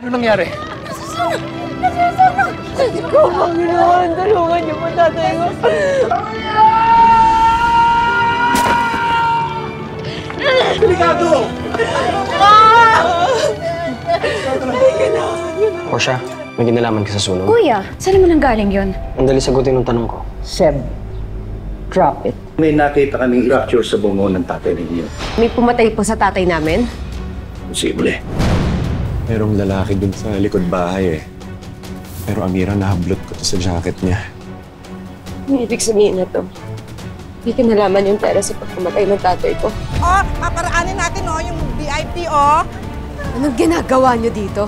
Ano nangyari? Nasusunog! Ko, Panginoon, tulungan niyo po tatay ko. Delikado! Portia, may ginalaman ka sa sunog? Kuya, saan mo nang galing yun? Ang dali sagutin ng tanong ko. Seb, drop it. May nakita kaming fracture sa bungo ng tatay ninyo. May pumatay po sa tatay namin? Posible. Merong lalaki dun sa likod bahay eh. Pero Amira, nahablot ko to sa jacket niya. Ang ibig sabihin na to, hindi ko nalaman yung pera sa pagkamatay ng tatay ko. Oh, paparaanin natin yung VIP, Anong ginagawa niyo dito?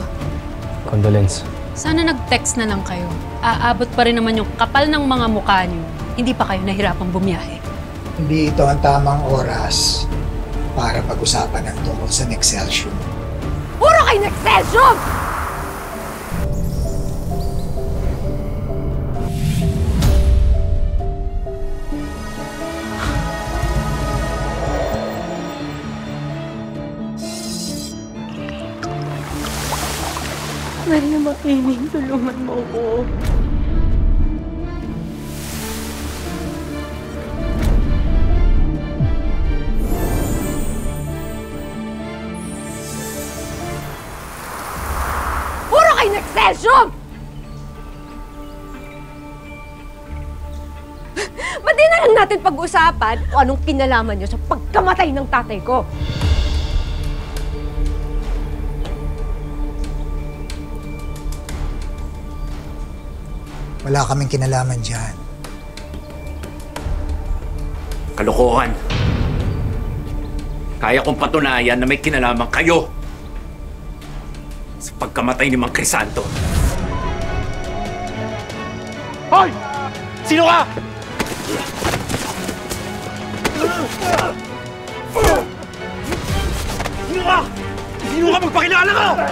Condolence. Sana nag-text na lang kayo. Aabot pa rin naman yung kapal ng mga mukha niyo. Hindi pa kayo nahirapang bumiyahe. Hindi ito ang tamang oras para pag-usapan ng tungkol sa Nexcelsior. Puro kayo Nexcelsior! Maria Makiling, tulungan mo ko. Puro kayo Nexcelsior! Ba't di na lang natin pag-usapan kung anong kinalaman niyo sa pagkamatay ng tatay ko? Wala kaming kinalaman dyan. Kalokohan. Kaya kong patunayan na may kinalaman kayo sa pagkamatay ni Mang Crisanto. Hoy! Sino ka? Sino ka? Sino ka? Magpakilala ka!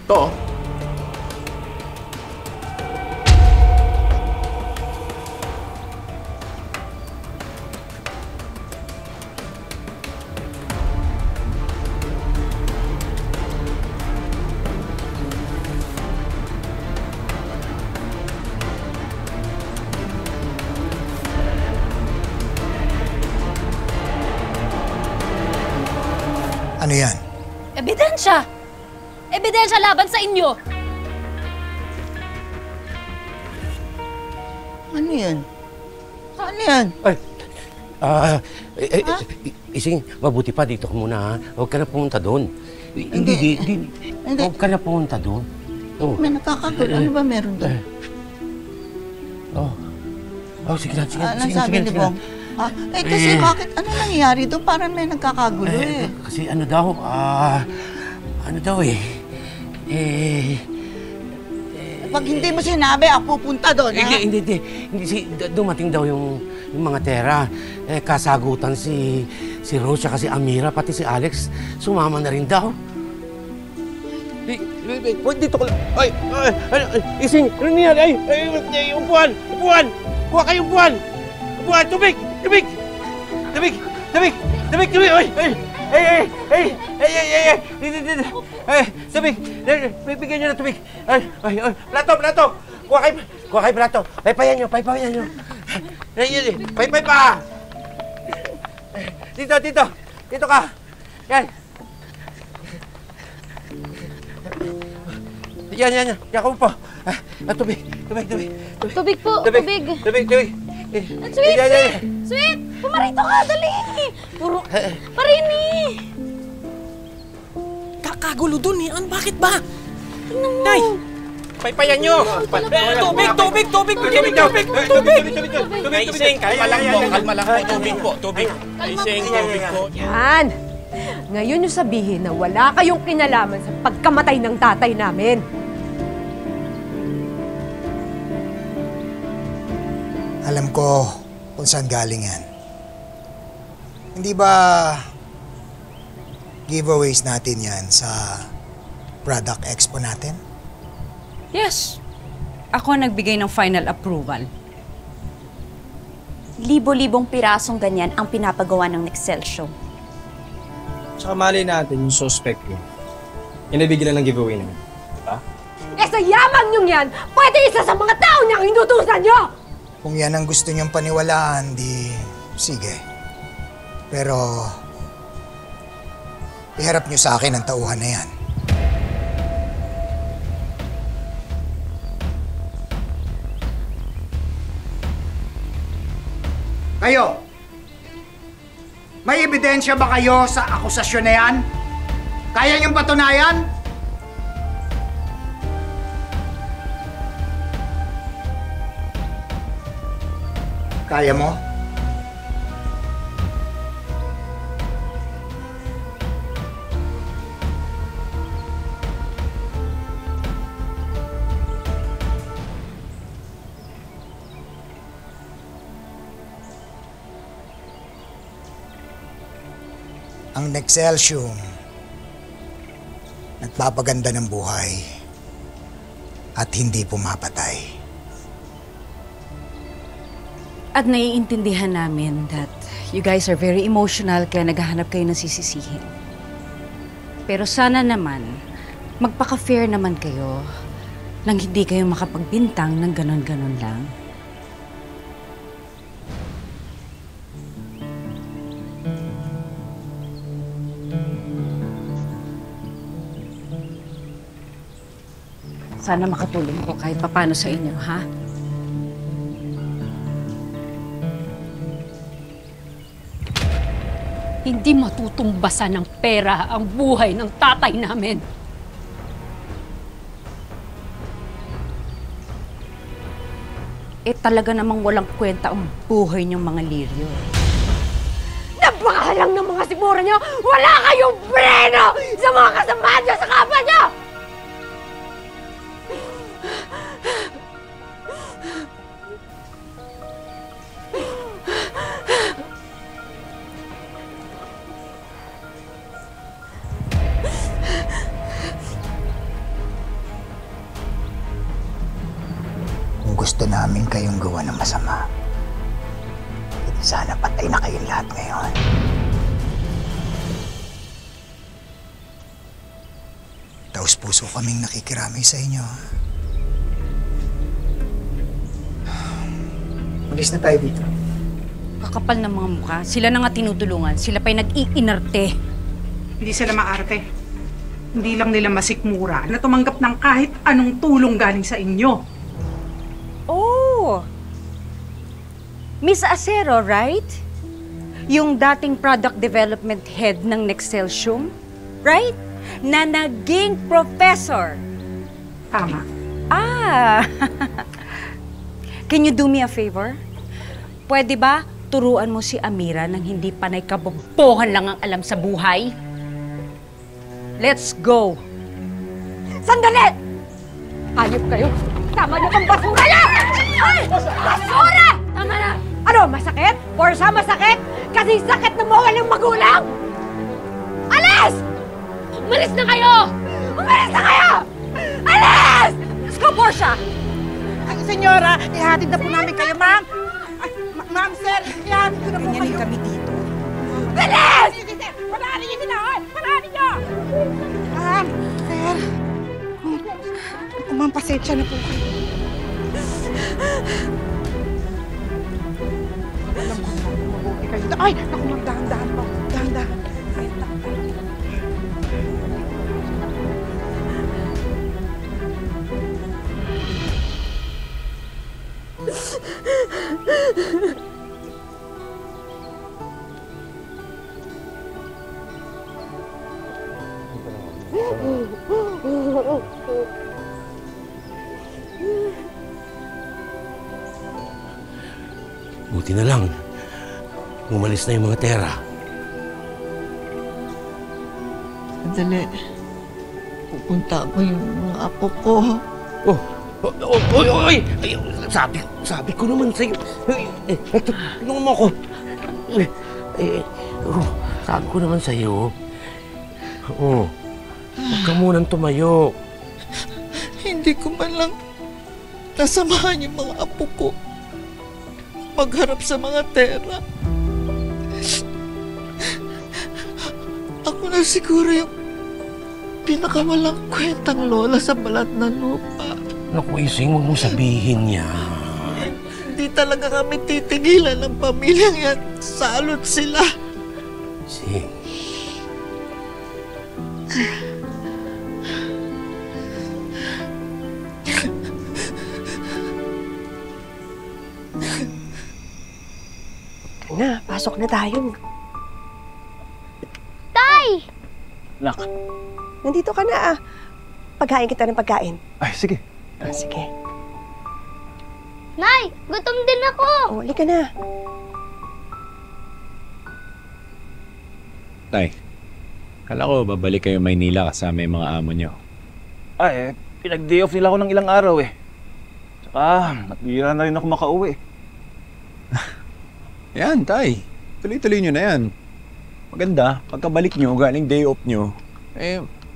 To. Ano yan? Ebidensya! Ebidensya laban sa inyo! Ano yan? Ano yan? Ising, mabuti pa dito ka muna, ha? Huwag ka na pumunta doon. Hindi. Huwag ka na pumunta doon. Oh. May nakakagulo. Ano ba meron doon? Sige na. Anong sabi ni Bong? Kasi bakit? Ano nangyayari doon? Parang may nagkakagulo Kasi ano daw Pag hindi mo sinabi, ako pupunta doon, ha? Hindi. Dumating daw yung mga tera. Kasagutan si Rocha kasi Amira, pati si Alex, sumama na rin daw. Dito ko lang. Ising, ano nangyari? Upuan! Kuha kayong upuan! Upuan! Tubig! Tubig! Bigyan nyo na tubig! Plato! Kuha kayo plato! Paypayan nyo! Paypay pa! Dito ka! Yan! Yan! Yan ko po! Tubig! Tubig po! Tubig! Sweet! Pumarito ka! Dali! Puro parini! Kakagulo dun eh. Bakit ba? Tingnan mo! Nay! Paypayan nyo! Tubig! Ising, kalma lang po. Tubig. Ising, tubig po. Yan! Ngayon nyo sabihin na wala kayong kinalaman sa pagkamatay ng tatay namin. Alam ko kung saan galing yan. Hindi ba giveaways natin yan sa product expo natin? Yes! Ako ang nagbigay ng final approval. Libo-libong pirasong ganyan ang pinapagawa ng Nexcelsior. Tsaka mali natin yung suspect yun. Inabigyan lang ng giveaway naman. Diba? Eh sa yaman niyong yan, pwede isa sa mga tao niyang hinutusan niyo! Kung yan ang gusto niyong paniwalaan, di sige. Pero iharap niyo sa akin ang tauhan na yan. Kayo! May ebidensya ba kayo sa akusasyon na yan? Kaya niyong patunayan? Kaya mo? Ang Nexcelsior nagpapaganda ng buhay at hindi pumapatay. At naiintindihan namin that you guys are very emotional kaya naghahanap kayo ng sisisihin. Pero sana naman, magpaka-fair naman kayo nang hindi kayo makapagbintang ng ganon-ganon lang. Sana makatulong ko kahit papano sa inyo, ha? Hindi matutumbasan ng pera ang buhay ng tatay namin. Eh talaga namang walang kwenta ang buhay niyong mga liryo. Napakahalang ng mga siguro niyo! Wala kayong preno sa mga kasamahan niyo sa kapwa niyo! Gusto namin kayong gawa ng masama. Hindi sana patay na kayong lahat ngayon. Taos puso kaming nakikiramay sa inyo. Malis na tayo dito. Kakapal ng mga mukha. Sila na nga tinutulungan. Sila pa'y nag-iinarte. Hindi sila maarte. Hindi lang nila masikmura na tumanggap ng kahit anong tulong galing sa inyo. Oh! Miss Acero, right? Yung dating product development head ng Nexcelsior, right? Na naging professor. Tama. Ah! Can you do me a favor? Pwede ba turuan mo si Amira nang hindi panay kabobohan lang ang alam sa buhay? Let's go! Sandali! Ayop kayo! Tama niyo kang basura niyo! Ay! Basura! Tama na! Ano, masakit? Porsa, masakit? Kasi sakit na mawala ng magulang? Alis! Umalis na kayo! Umalis na kayo! Alis! Let's go, Portia! Ay, senyora, ihatid na po namin kayo, ma'am. Ma'am, sir, ihatid ko na po kayo. Kami dito. Bilis! Palahanin niyo sila, hoy! Palahanin niyo! Ma'am, sir. Ma'am, pasensya na po kayo. Alam ko na, mabuti kayo. Ay, naku, ma'am, dahan-dahan po. Dahan-dahan. Ay, Buti na lang. Umalis na yung mga tera. Sandali. Pupunta ko yung mga apo ko. Oy! Sabi ko naman sa'yo. Tingnan mo ako. Sabi ko naman sa'yo. Huwag ka munang tumayo. Hindi ko man lang nasamahan yung mga apo ko magharap sa mga tera. Ako na siguro yung pinakawalang kwentang lola sa balat ng lupa. Naku, Ising, huwag mong sabihin niya. Hindi talaga kami titigilan ng pamilyang yan. Salot sila. Ising. Na, pasok na tayo. Tay! Nak. Nandito ka na ah. Paghain kita ng pagkain. Ay, sige. Sige. Nay, gutom din ako. O, halika na. Tay, kala ko babalik kayo Maynila kasama yung mga amo nyo. Ay, pinag-day off nila ako ng ilang araw eh. Tsaka, natbira na rin ako makauwi. Yan, Tay. Tuloy-tuloy nyo na yan. Maganda, pagkabalik nyo, galing day off nyo,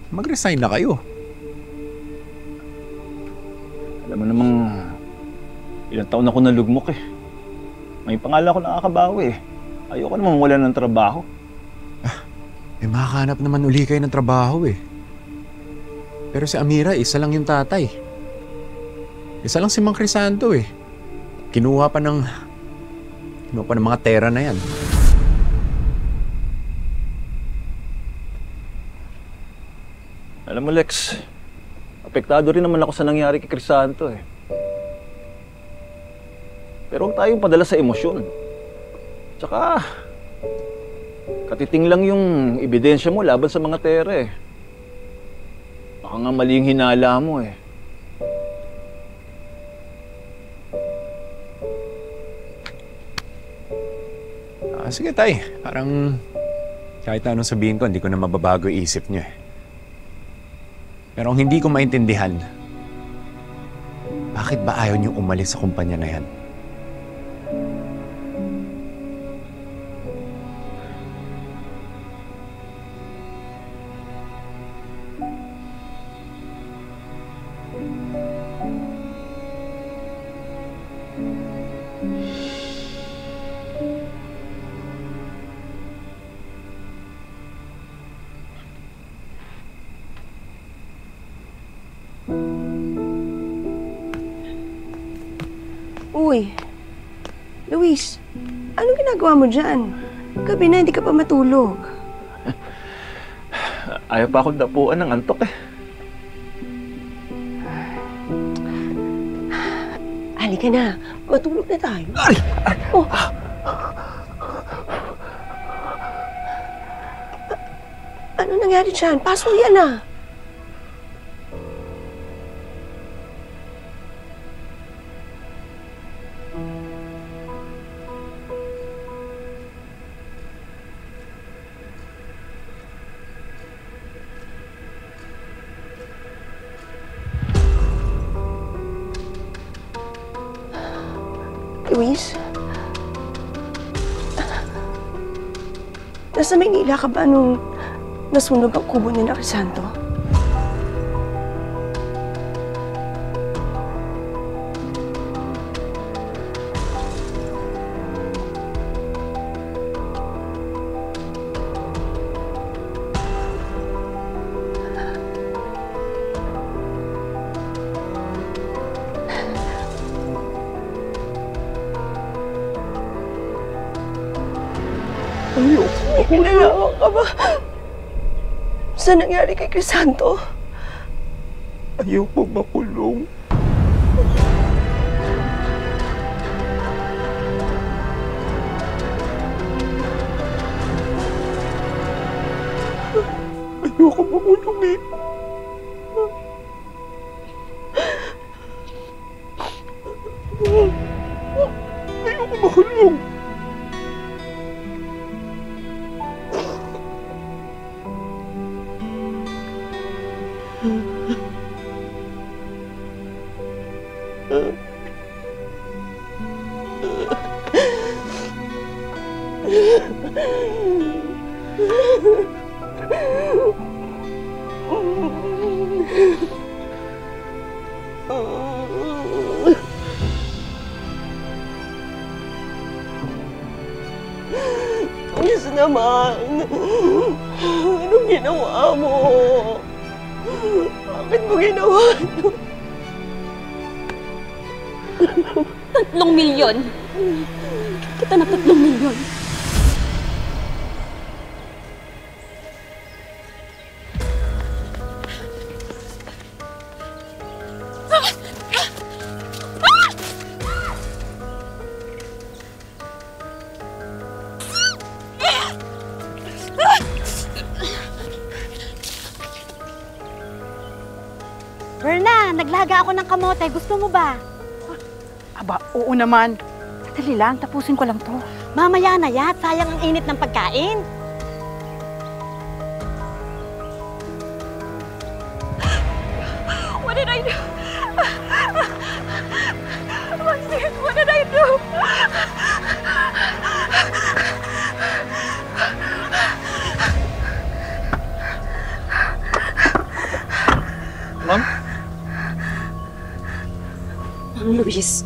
mag-resign na kayo. Alam mo namang, ilang taon ako nalugmok eh. May pangalan ako nakakabawi eh. Ayoko namang wala ng trabaho. Makahanap naman uli kayo ng trabaho eh. Pero si Amira, isa lang yung tatay. Isa lang si Mang Crisanto eh. Kinuha pa ng mga tera na yan. Alam mo, Lex, apektado rin naman ako sa nangyari kay Crisanto eh. Pero huwag tayong padala sa emosyon. Tsaka, katiting lang yung ebidensya mo laban sa mga tera eh. Baka nga mali yung hinala mo eh. Sige, Tay. Parang kahit anong sabihin ko, hindi ko na mababago isip niyo eh. Pero ang hindi ko maintindihan, bakit ba ayaw niyo umalis sa kumpanya na yan? Uy, Luis, anong ginagawa mo dyan? Gabi na, hindi ka pa matulog. Ayaw pa akong dapuan ng antok eh. Halika na, matulog na tayo. Oh. Ano nangyari dyan? Paso yan ah. Luis? Nasa Maynila ka ba nung nasunog ang kubo ni Crisanto? Ayoko. Kinalaman ka ba? Sa nangyari kay Crisanto? Ayoko makulong. Ayoko makulong eh. Ayoko makulong. naman. Anong ginawa mo? Bakit mo ginawa ito? 3 milyon. Kita na 3 milyon. Berna, naglaga ako ng kamote. Gusto mo ba? Aba, oo naman. Dali lang, tapusin ko lang to. Mamaya na yan. Sayang ang init ng pagkain. What did I do? Maxine, what did I do? Ma'am? Mang Luis,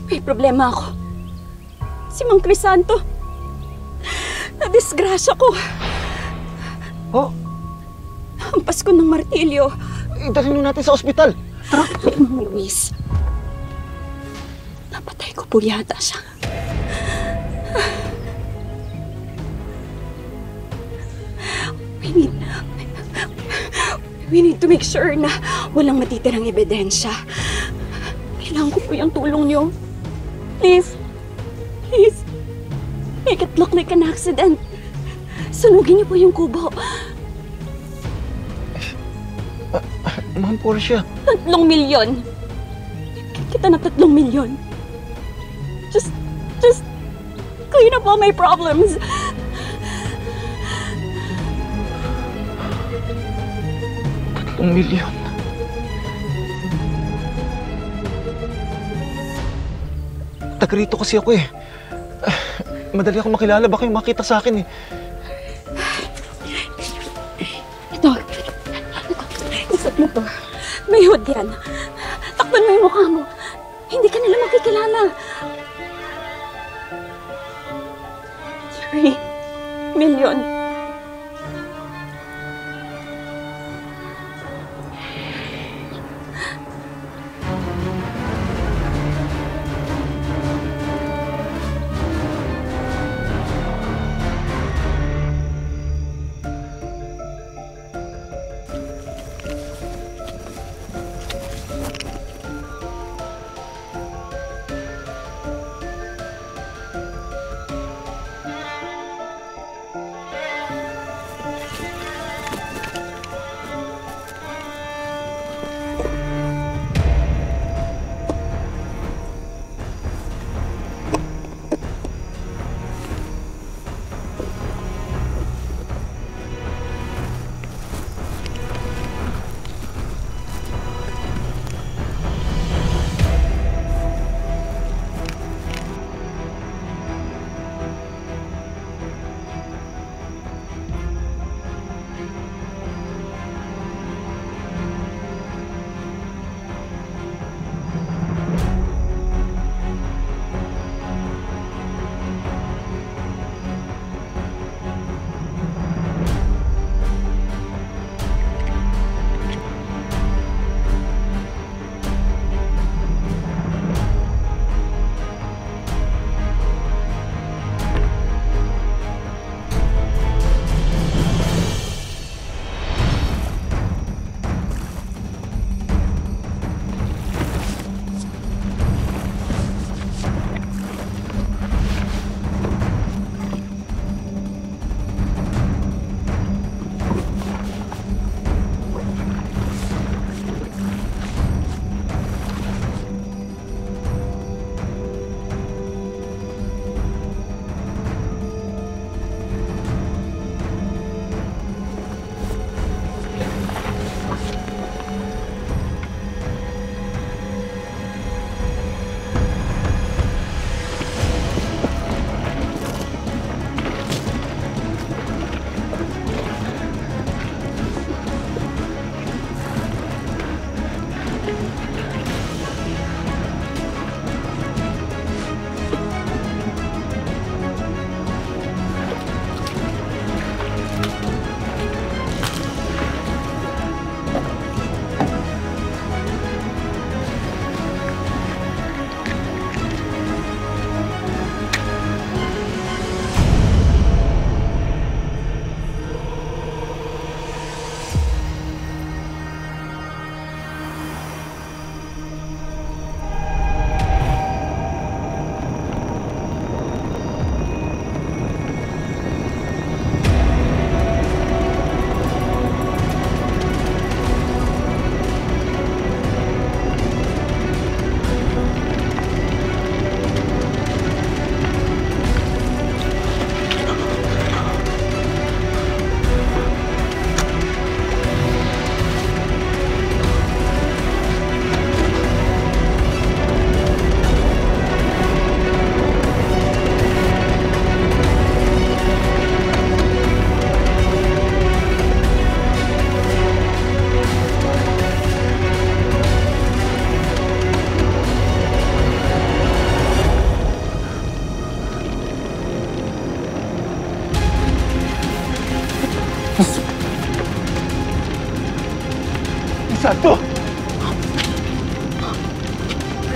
may problema ako. Si Mang Crisanto, nadisgrasya ko. Oh? Hampas ko ng martilyo. Idalhin natin sa ospital. Tara. Mang Luis, napatay ko po yata siya. We need to make sure na walang matitirang ebidensya. Kailangan ko po yung tulong niyo. Please. Please. Make it look like an accident. Sunugin niyo po yung kubo. Ma'am Portia. 3 milyon. Kita na 3 milyon. Just clean up all my problems. Milyon. Taga rito kasi ako eh. Madali ako makilala. Baka yung makita sa akin eh. Ito. Isip mo to. May hood yan. Takpan mo yung mukha mo. Hindi ka nila makikilala. 3 milyon.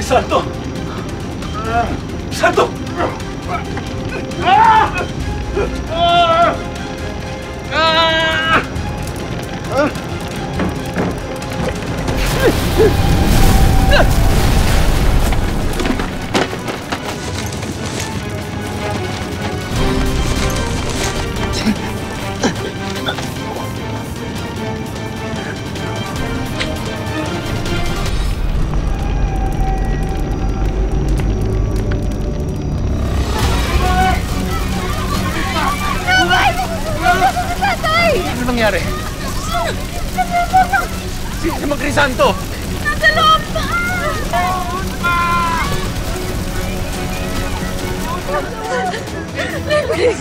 Crisanto! Crisanto! Ano nangyari? Si Mang Crisanto! Nasa loob pa! Bilis!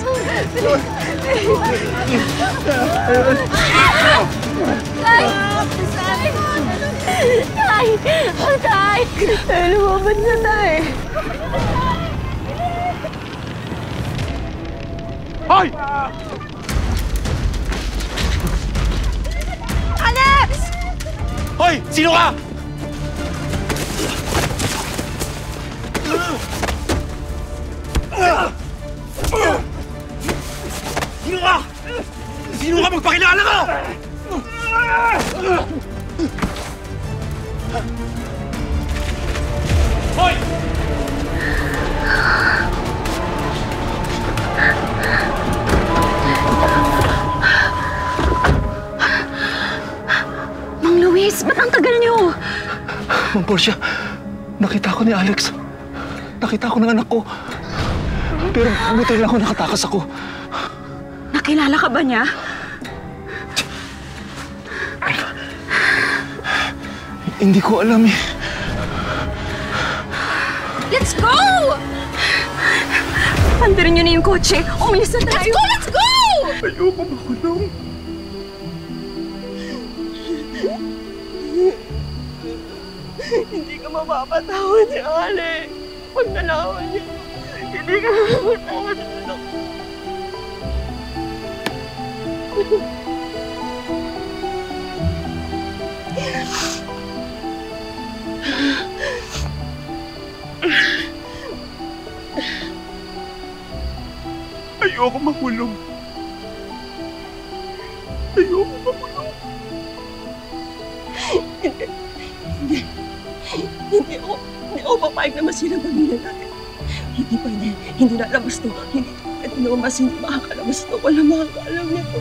Tay! Lumabas na tayo. Hoy! Alex! Hoy! Sino ka? Sino ka? Sino ka? Magpakilala ka! Hoy! Mang Luis, ba't ang tagal niyo? Ma'am Portia, nakita ko ni Alex. Nakita ko ng anak ko. Pero buti lang ako nakatakas ako. Nakilala ka ba niya? Hindi ko alam eh. Let's go! Pandarin niyo na yung kotse. Umalis na tayo. Let's go! Ayoko makulong. Hindi ka mapapatawad ni Alex. Pag nalaman niya, hindi ka mapapatawad ni anak ko. Ayoko makulong. Ayoko makulong. Hindi ako papayag na masira ang pamilya natin. Hindi pwede. Hindi lalabas to. Hindi lumabas. Hindi makakalabas to. Walang makakaalam nito.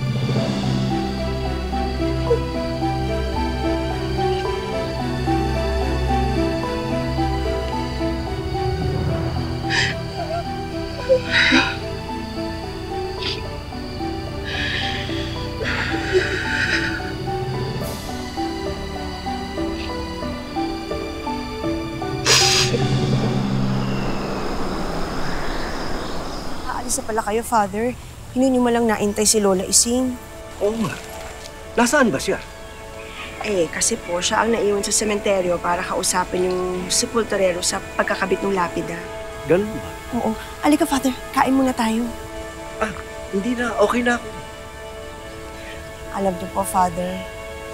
Aalis na pala kayo, Father. Hindi niyo malang naintay si Lola Ising. Oo nga. Nasaan ba siya? Eh, kasi po siya ang naiwan sa sementeryo para kausapin yung sepulturero sa pagkakabit ng lapida. Ganun ba? Oo. Alika, Father. Kain muna tayo. Hindi na. Okay na ako. Alam niyo po, Father,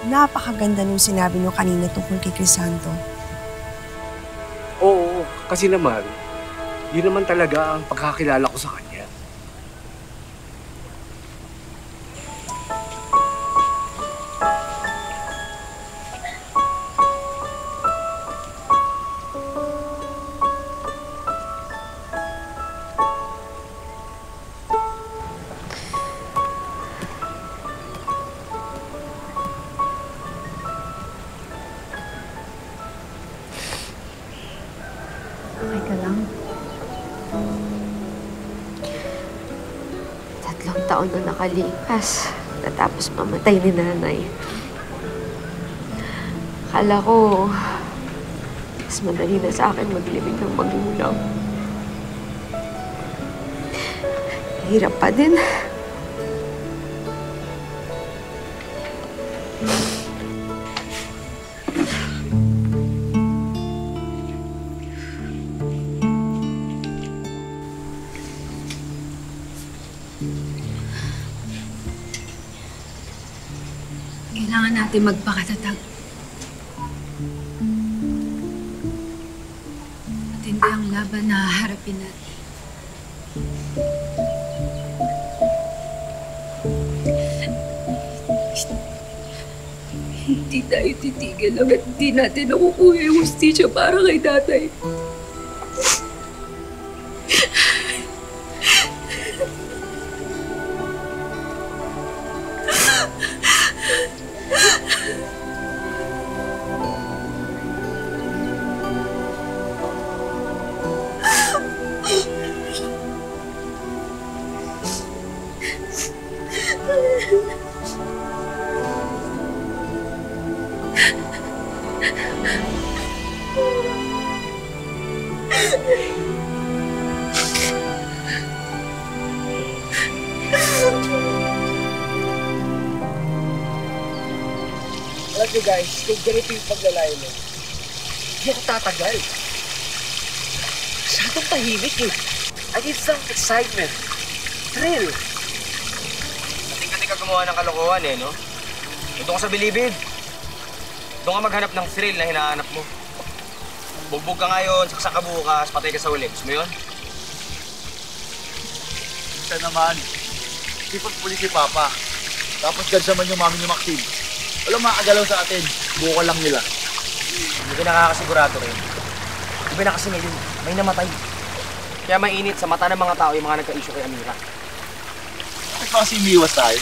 napakaganda nung sinabi niyo kanina tungkol kay Crisanto. Oo, kasi naman, yun naman talaga ang pagkakilala ko sa kanya. Okay ka lang? 3 taon na nakalipas. Natapos mamatay ni nanay. Akala ko, mas madali na sa akin maglibing ng magulang. Hirap pa din. Kailangan natin magpakatatag. matindi ang laban na haharapin natin. Hindi tayo titigil hanggat hindi natin nakukuha yung hustisya para kay tatay. Alam nyo guys, kung ganito yung paglalay mo, hindi ako tatagal. Masyadong tahimik eh. I need some excitement. Thrill. Kating-kating ka gumawa ng kalokohan eh, no? Doon ka sa bilibid. Doon ka maghanap ng thrill na hinahanap mo. Bugbog ka ngayon, saksak ka bukas, patay ka sa uli. Gusto mo yun? Isa naman, sipag pulis si Papa. Tapos gansaman yung mami ni Maxine. Walang makagalaw sa atin. Buko lang nila. Hindi ka nakakasigurado rin. Iba na kasi ngayon, may namatay. Kaya mainit sa mata ng mga tao yung mga nagka-issue kay Amira. Bakit ba kasi umiiwas tayo?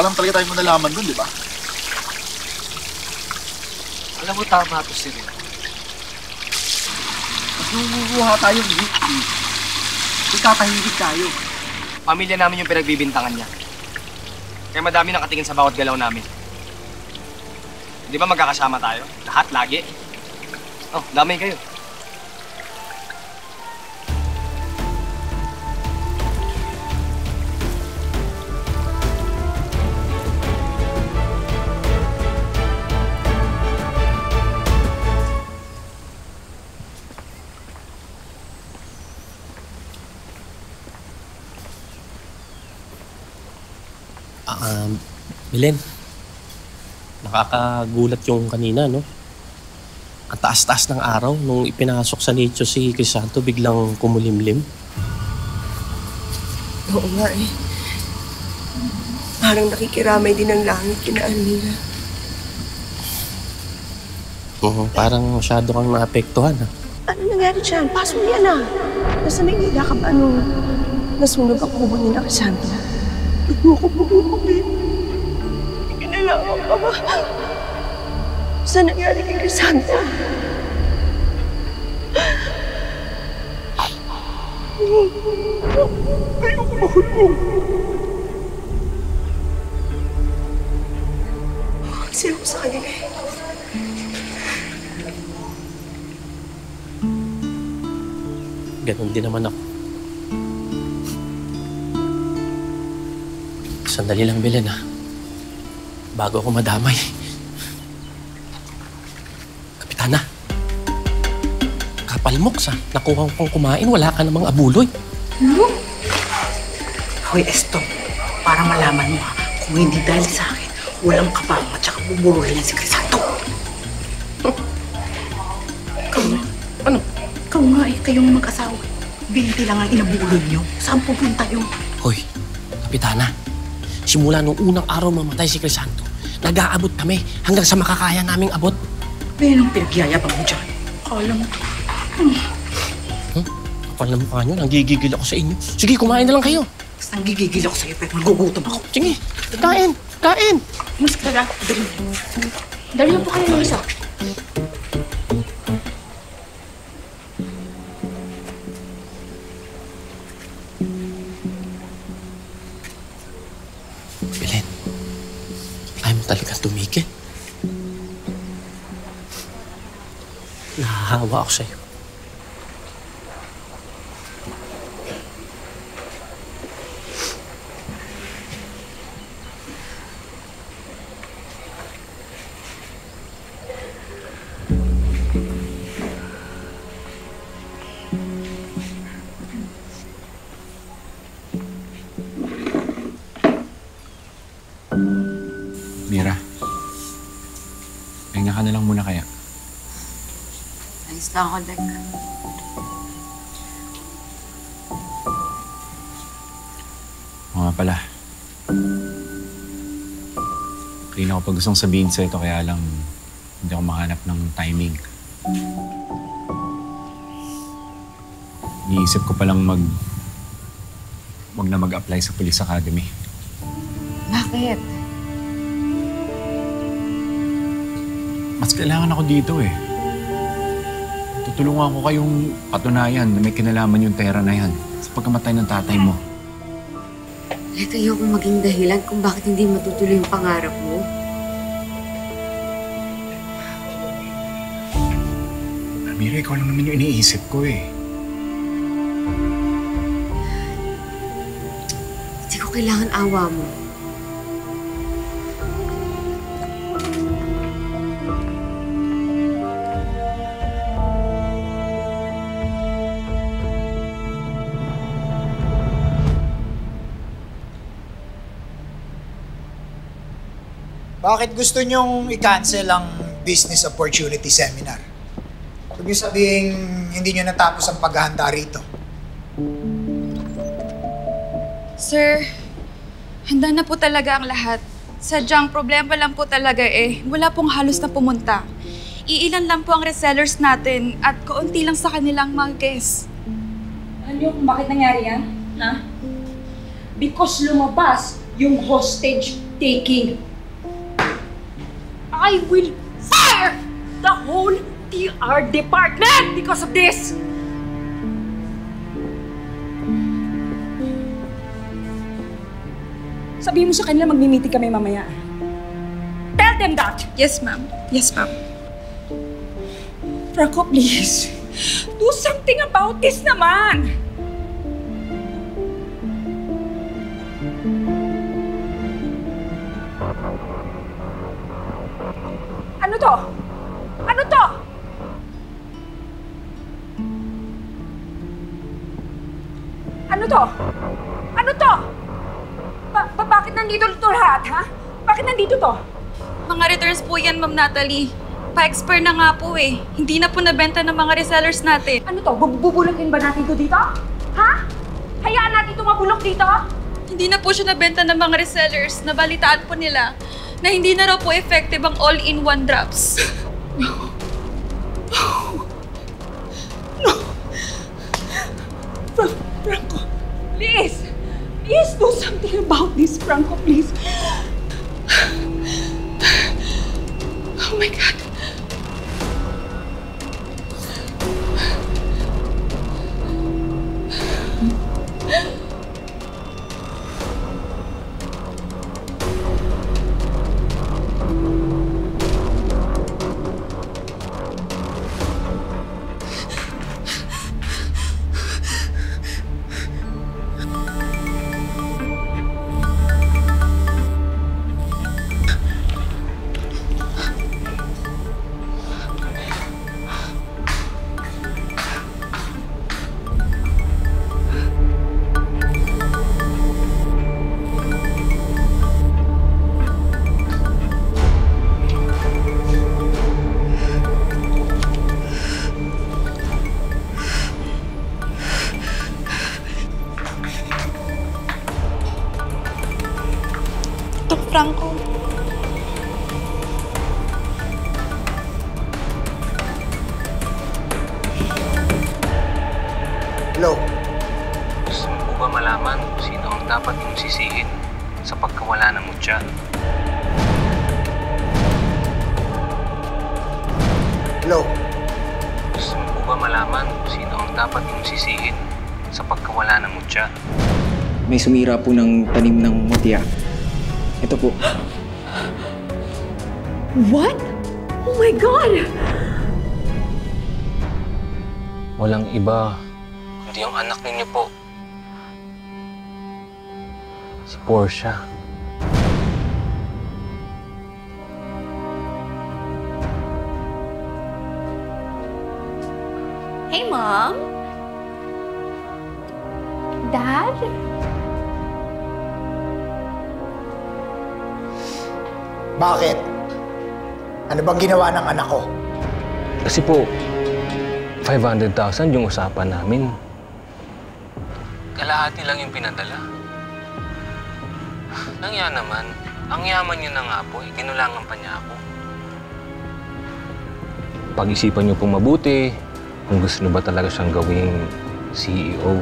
Alam talaga tayo nalaman dun, di ba? Alam mo, tama to si Rin. Mas nunguha tayong wiki. Itatahimik tayo. Pamilya namin yung pinagbibintangan niya. Kaya madami nakatingin sa bawat galaw namin. Di ba magkakasama tayo? Lahat, lagi. Oh, damay kayo. Belen, nakakagulat yung kanina, no? Ang taas-taas ng araw nung ipinasok sa nicho si Crisanto, biglang kumulimlim. Oo nga eh. Parang nakikiramay din ang langit kina Almira. Oo, parang masyado kang naapektuhan, ha? Ano nangyari dyan? Pasok yan ah. Nasa Maynila ka ba nung nasunog ang kubo ni na Cassandra? Ayoko bumibig. Kinalaman ka ba? Saan nangyari kay Cassandra? Ayoko mahulog. Kasi ako sa kanya eh. Ganon din naman ako. Sandali lang, Belen, ha? Bago ako madamay. Kapitana, kapalmoks, ha? Nakuha ko pang kumain, wala ka namang abuloy. Ano? Hoy, Esto, para malaman mo ha, kung hindi dahil sa akin, walang kapang at saka buburuhin yan si Crisanto. Ano? Ikaw nga eh, kayong mag-asawa. 20 lang ang inabulol niyo. Saan pupunta yun? Hoy, Kapitana, simula nung unang araw mamatay si Crisanto, nag-aabot kami hanggang sa makakaya naming abot. Anong pinagyayabang mo dyan? Kala mo. Kapal na mukha nyo, nanggigigil ako sa inyo. Sige, kumain na lang kayo. Basta nanggigigil ako sa'yo, pero nagugutom ako. Sige, kain! Kain! Mas ka na. Dali po kayo ng isa. Belen, ayaw mo talaga tumigil. Nahahawa ako sa'yo. Mira, pahinga ka na lang muna kaya. Ayos lang ako, Dek. pala. Kanina ko pa gustong sabihin sa ito, kaya lang hindi ako makahanap ng timing. Iniisip ko palang wag na mag-apply sa Police Academy. Bakit? Mas kailangan ako dito eh. Tutulungan ko kayong patunayan na may kinalaman yung Terra na yan sa pagkamatay ng tatay mo. Let ayokong maging dahilan kung bakit hindi matutuloy yung pangarap mo. Amira, ikaw lang naman yung iniisip ko eh. Hindi ko kailangan awa mo. Bakit gusto nyong i-cancel ang Business Opportunity Seminar? Huwag niyo sabihing hindi nyo natapos ang paghahanda rito. Sir, handa na po talaga ang lahat. Sadyang problema lang po talaga wala pong halos na pumunta. Iilan lang po ang resellers natin at kaunti lang sa kanilang mga guests. Alam niyo kung bakit nangyari yan? Ha? Because lumabas yung hostage taking. I will fire the whole TR department because of this! Sabihin mo sa kanila magmi-meeting kami mamaya. Tell them that! Yes, ma'am. Yes, ma'am. Franco, please. Do something about this naman! Ano to? Ano to? Ano to? Ano to? Bakit nandito to lahat, ha? Bakit nandito to? Mga returns po yan, Ma'am Natalie. Pa-expire na nga po Hindi na po nabenta ng mga resellers natin. Ano to? Bubulukin ba natin to dito? Ha? Hayaan natin ito mabulok dito? Hindi na po siya nabenta ng mga resellers. Nabalitaan po nila na hindi na raw po effective ang all-in-one drops. No. Franco, please! Please do something about this, Franco, please. Oh my God. Franco. Hello? Gusto mo po ba malaman kung sino ang dapat yung sisihin sa pagkawala ng mutya? Hello? Gusto mo po ba malaman kung sino ang dapat yung sisihin sa pagkawala ng mutya? May sumira po ng tanim ng mutya. Ito po. What? Oh my God! Walang iba, kundi yung anak ninyo po. Si Portia. Hey, Mom. Dad? Bakit? Ano bang ginawa ng anak ko? Kasi po, 500,000 yung usapan namin. Kalahati lang yung pinadala. Nangya naman. Ang yaman niyo na nga po, ginulangan pa niya ako. Pag-isipan niyo pong mabuti kung gusto niyo ba talaga siyang gawing CEO.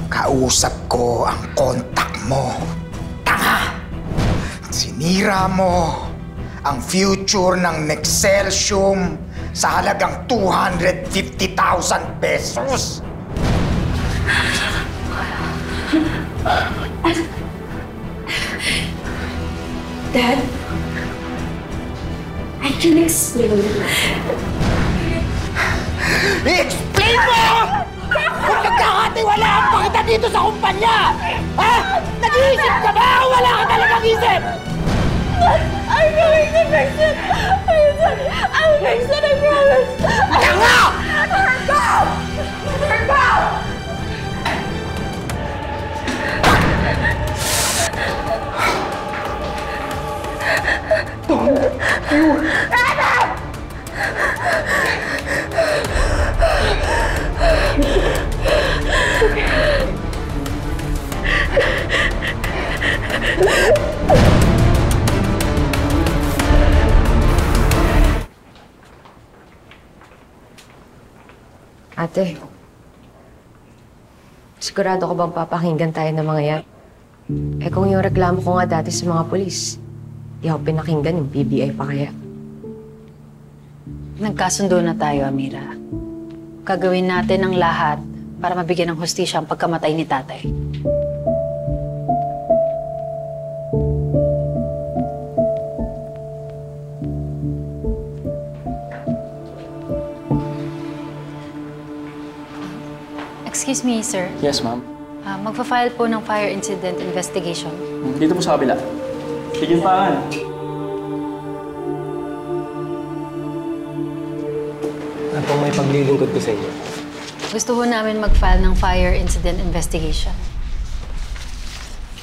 Kausap ko ang kontak mo. Tanga! Sinira mo ang future ng Nexcelsium sa halagang 250,000 pesos. Dad, I can explain. I-explain mo! Kung nagkakatiwalaan pa kita dito sa kumpanya! Ha? Nag-iisip ka ba o wala ka talagang isip? I'm going to fix it! I'll fix it, I promise! Tanga! Let her go! Let her go! Adam! Ate, sigurado ko bang papakinggan tayo ng mga yan? Eh kung yung reklamo ko nga dati sa mga pulis, di ako pinakinggan yung PBI pa kaya. Nagkasundo na tayo, Amira. Gagawin natin ang lahat para mabigyan ng hustisya ang pagkamatay ni tatay. Excuse me, sir. Yes, ma'am. Magpa-file po ng fire incident investigation. Dito po sa kabila. Sige paan. Ano pong may paglilingkod ko sa inyo? Gusto ho namin mag-file ng fire incident investigation.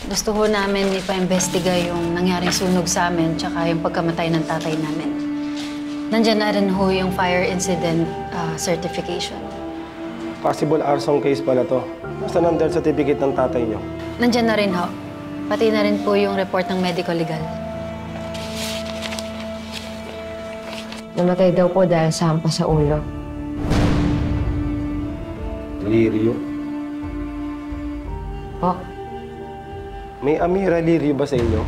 Gusto ho namin ipa-investiga yung nangyaring sunog sa amin tsaka yung pagkamatay ng tatay namin. Nandyan na rin ho yung fire incident certification. Possible arson case pa na to. Basta ng death certificate ng tatay niyo. Nandyan na rin ho. Pati na rin po yung report ng medical legal. Namatay daw po dahil sa hampas sa ulo. Lirio? Po? May Amira Lirio ba sa inyo?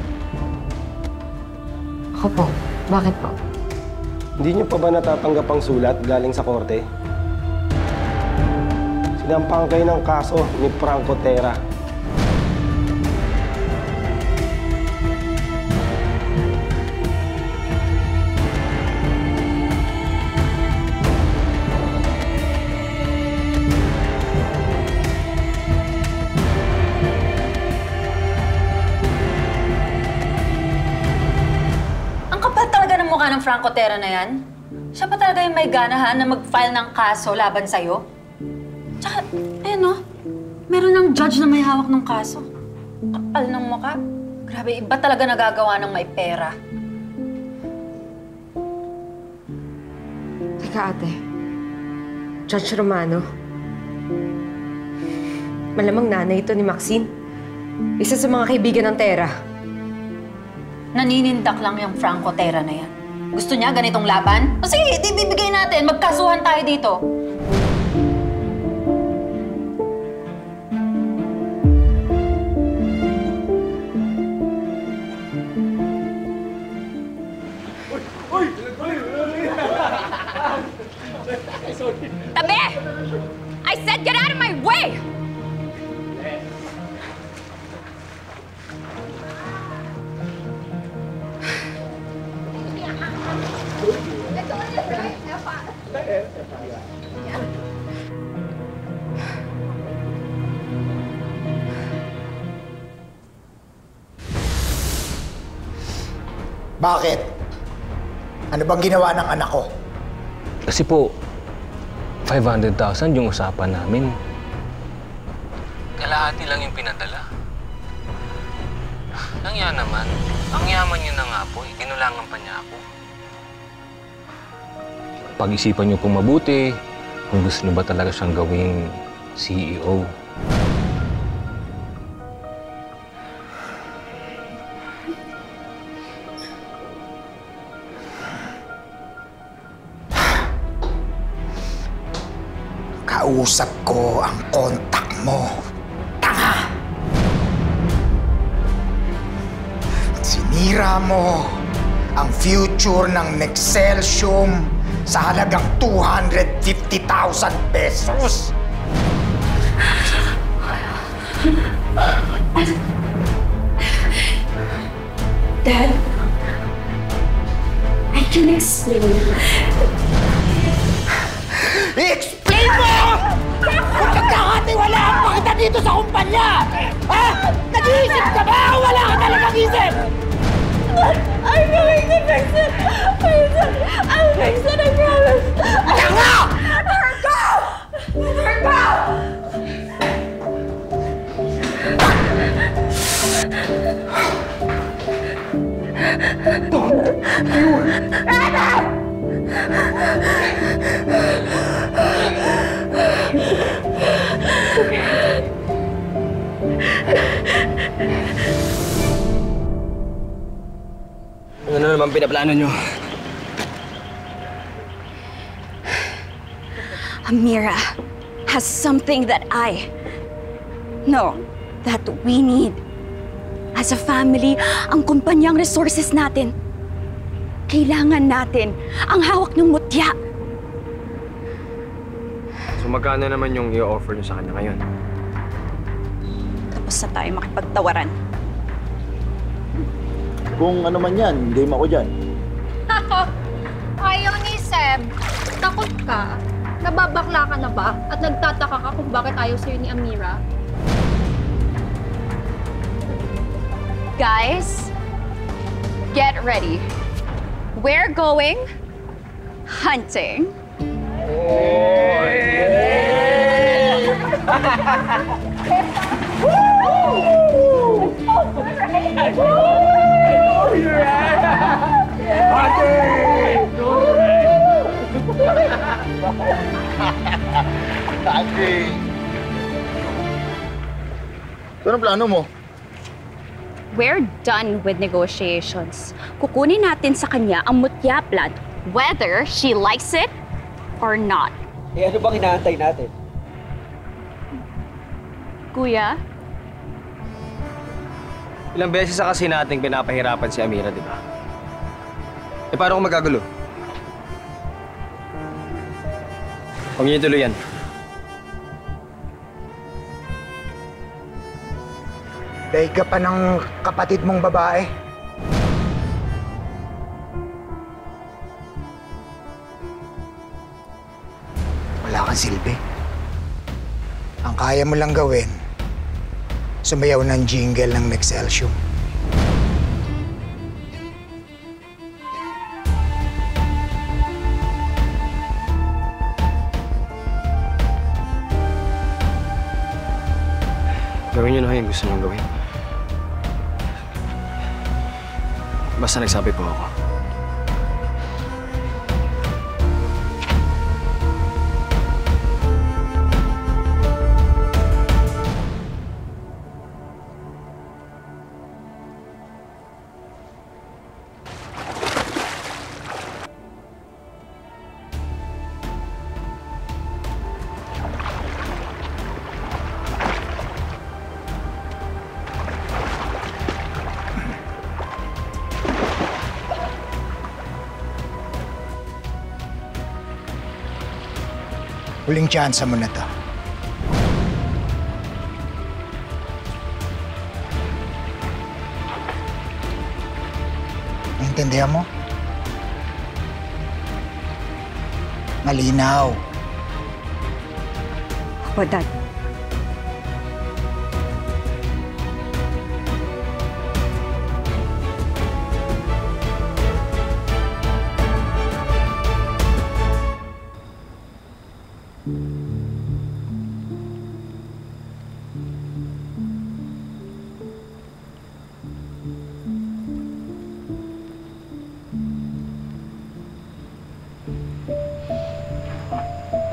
Ako po. Bakit po? Hindi niyo pa ba natatanggap ang sulat galing sa korte? Sinampang kayo ng kaso ni Franco Terra. Ang kapal talaga ng mukha ng Franco Terra na yan. Siya pa talaga yung may ganahan na mag-file ng kaso laban sa'yo. Tsaka, ayun o, meron ng judge na may hawak ng kaso. Kapal ng mukha. Grabe, iba talaga nagagawa ng may pera. Teka ate, Judge Romano, malamang nanay ito ni Maxine. Isa sa mga kaibigan ng Terra. Naninindak lang yung Franco Terra na yan. Gusto niya ganitong laban? O sige, di bibigay natin. Magkasuhan tayo dito. Tabi! I said get out of my way! Bakit? Ano bang ginawa ng anak ko? Kasi po, 500,000 yung usapan namin. Kalahati lang yung pinadala. Nangya naman. Ang yaman niyo na nga po. Ginulangan pa niya ako. Pag-isipan niyo pong mabuti kung gusto niyo ba talaga siyang gawing CEO. Kausap ko ang kontak mo. Tanga! Sinira mo ang future ng Nexcelsium sa halagang 250,000 pesos. Dad, I can explain. I-explain mo! Kung nagkakatiwalaan pa kita dito sa kumpanya! Ha? Nag-iisip ka ba o wala ka talagang isip? I'm going to fix it! I'll fix it, I promise! Tanga! Virgo! Virgo! Ano naman pinaplano nyo? Amira has something that that we need. As a family, ang kumpanyang resources natin. Kailangan natin ang hawak ng mutya. So magkano naman yung i-offer nyo sa kanya ngayon? Tapos na tayo makipagtawaran. Kung ano man yan, game ako dyan. Ayaw ni Seb. Takot ka? Nababakla ka na ba? At nagtataka ka kung bakit ayaw sa'yo ni Amira? Guys, get ready. We're going hunting. So, anong plano mo? We're done with negotiations. Kukunin natin sa kanya ang mutya plan, whether she likes it or not. Eh ano bang inaantay natin? Kuya? Ilang beses na kasi nating pinapahirapan si Amira, di ba? Eh paano kung magagulo? Huwag niyo tuloy yan. Dahil ka pa ng kapatid mong babae. Wala kang silbi. Ang kaya mo lang gawin, sumayaw ng jingle ng Nexcelsium. Gawin niyo na yung gusto niyong gawin. Basta nagsabi po ako. Huling tsansa mo na to. Naintindihan mo? Malinaw. Opo, Dad.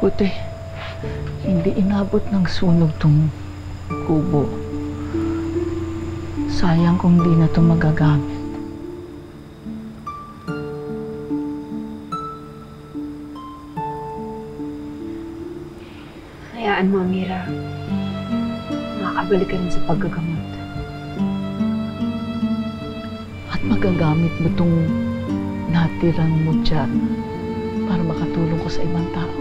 Buti, hindi inabot ng sunog tong kubo. Sayang kung di na ito magagamit. Hayaan mo, Amira. Makakabalik ka rin sa paggagamot. At magagamit mo itong natirang mo dyan para makatulong ko sa ibang tao.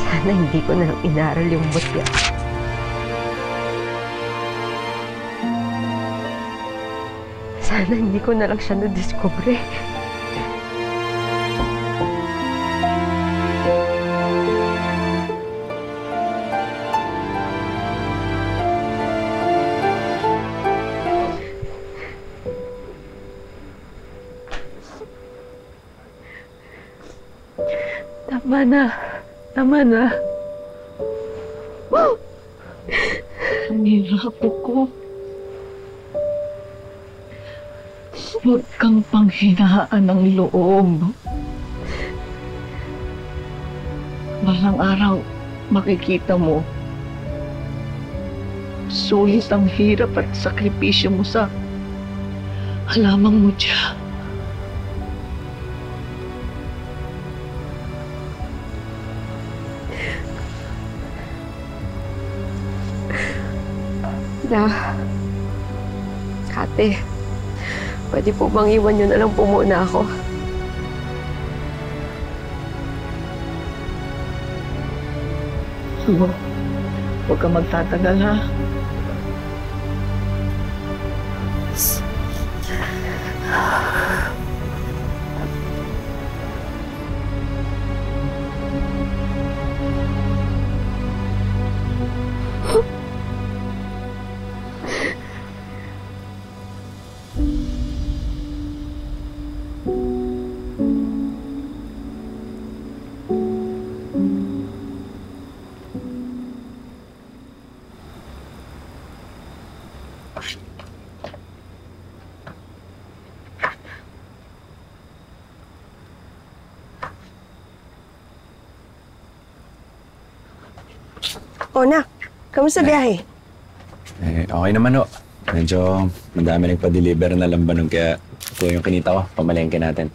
Sana hindi ko na lang inaral yung mutya. Sana hindi ko na lang siya na-discover. Tama na. Tama na. Ang hirap ko. Huwag kang panghinaan ng loob. Balang araw, makikita mo. Sulit ang hirap at sakripisyo mo sa halamang mo dyan. Ate, pwede po bang iwan niyo na lang po muna ako? Huwag ka magtatagal, ha? O, nak. Kamusta biyahe? Okay naman ho. Medyo madami nagpa-deliver na lambanon kaya ito yung kinita ko. Pamalengke natin.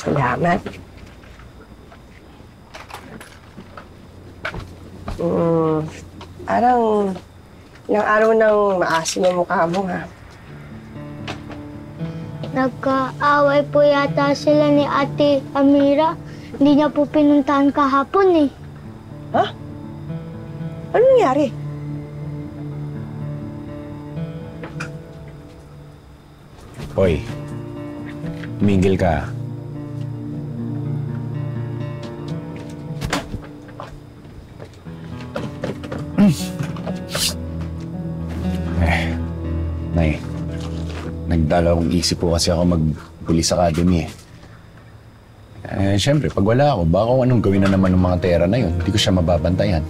Salamat. Parang ilang araw nang maasim ang mukha mo, ha? Nagkaaway po yata sila ni Ate Amira. Hindi niya po pinuntahan kahapon eh. Ha? Ano nangyari? Hoy, tumigil ka. Nay, nagdalawang isip po kasi ako mag-Police Academy eh. Siyempre, pag wala ako, baka kung anong gawin na naman ng mga tera na yun, hindi ko siya mababantayan.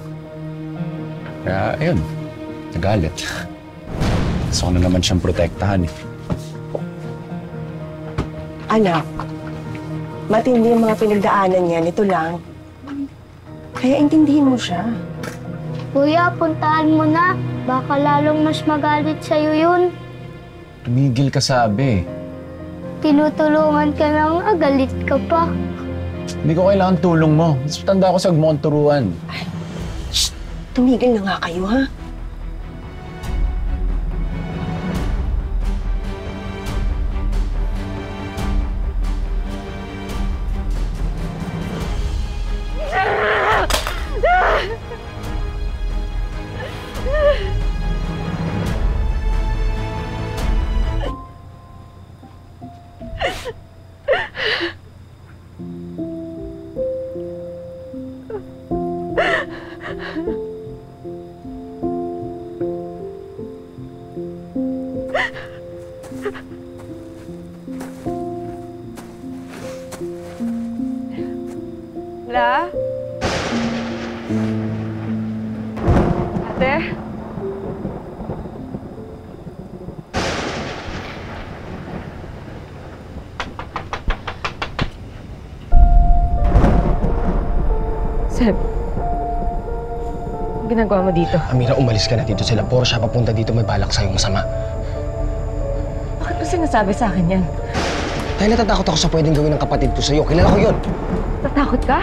Kaya, ayun, nagalit. Gusto ko na naman siyang protektahan eh. Anak, matindi ang mga pinagdaanan niya. Ito lang. Kaya intindihin mo siya. Kuya, puntaan mo na. Baka lalong mas magalit sa'yo yun. Tumigil ka sabi. Tinutulungan ka na nga, galit ka pa. Hindi ko kailangan tulong mo. Mas tanda ako sa huwag mo akong turuan. Tumigil na nga kayo, ha? La? Ate? Seb, ang ginagawa mo dito? Amira, umalis ka na dito. Sila puro siya papunta dito, may balak sa'yo masama. Bakit mo sinasabi sa akin yan? Dahil natatakot ako sa pwedeng gawin ng kapatid ko sa'yo. Kilala ko yun. Natakot ka?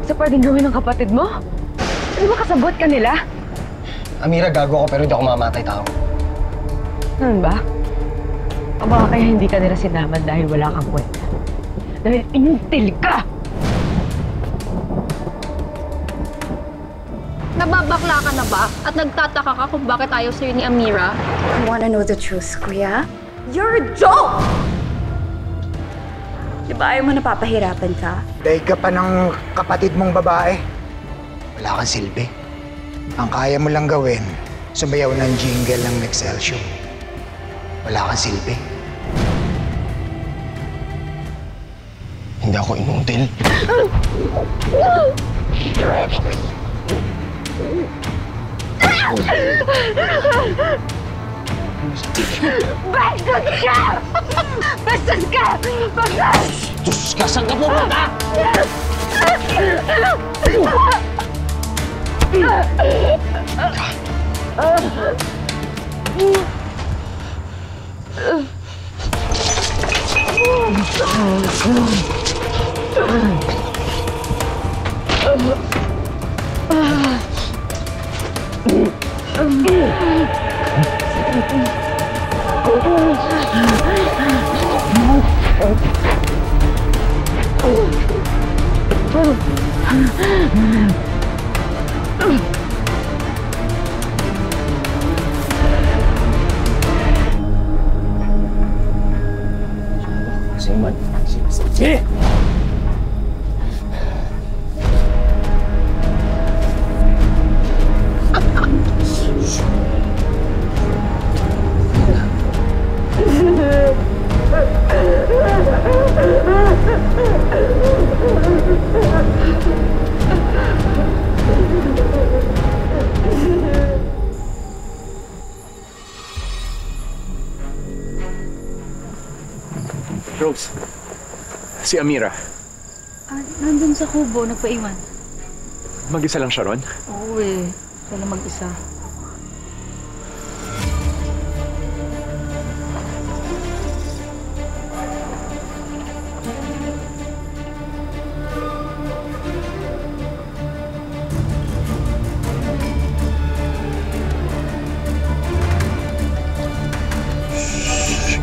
Sa pwedeng gawin ng kapatid mo? Ano ba kasabot ka nila? Amira, gago ako pero hindi ako mamamatay tao. Ano ba? O baka kaya hindi ka nila sinaman dahil wala kang kwenta? Dahil inutil ka! Nababakla ka na ba? At nagtataka ka kung bakit ayaw sa'yo ni Amira? You wanna know the truth, Kuya? You're a joke! Di ba ayaw mo napapahirapan ka? Dahil ka pa ng kapatid mong babae. Wala kang silbi. Ang kaya mo lang gawin, sumayaw ng jingle ng Excelsior. Wala kang silbi. Hindi ako inutil. Bastos ka! Bastos ka! Bastos! Diyos ka, saan ka pupunta? Rose, si Amira. Nandun sa kubo, nagpaiwan. Mag-isa lang siya ron? Oo eh. Siya lang mag-isa.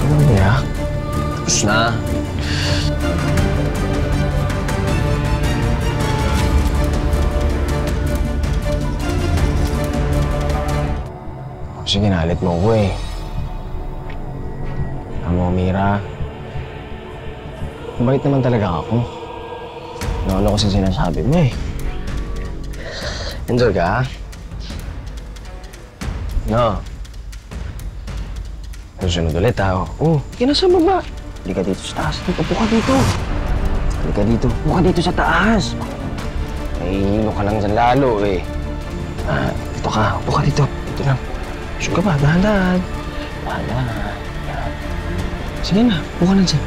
Amira, tapos na. Kasi ginalit mo ko eh. Alam mo, Mira, mabait naman talaga ako. Nauna ko sa sinasabi mo eh. Enjoy ka, ha? No. Susunod ulit, ha? Oh, kinasa baba. Hindi ka dito sa taas. Upo ka dito. Hindi ka dito. Upo ka dito sa taas. Nahihilo ka lang dyan lalo eh. Dito ka. Upo ka dito. Dito lang. Suka ba? Dahan-dahan. Dahan-dahan. Sige na. Upo ka lang dyan.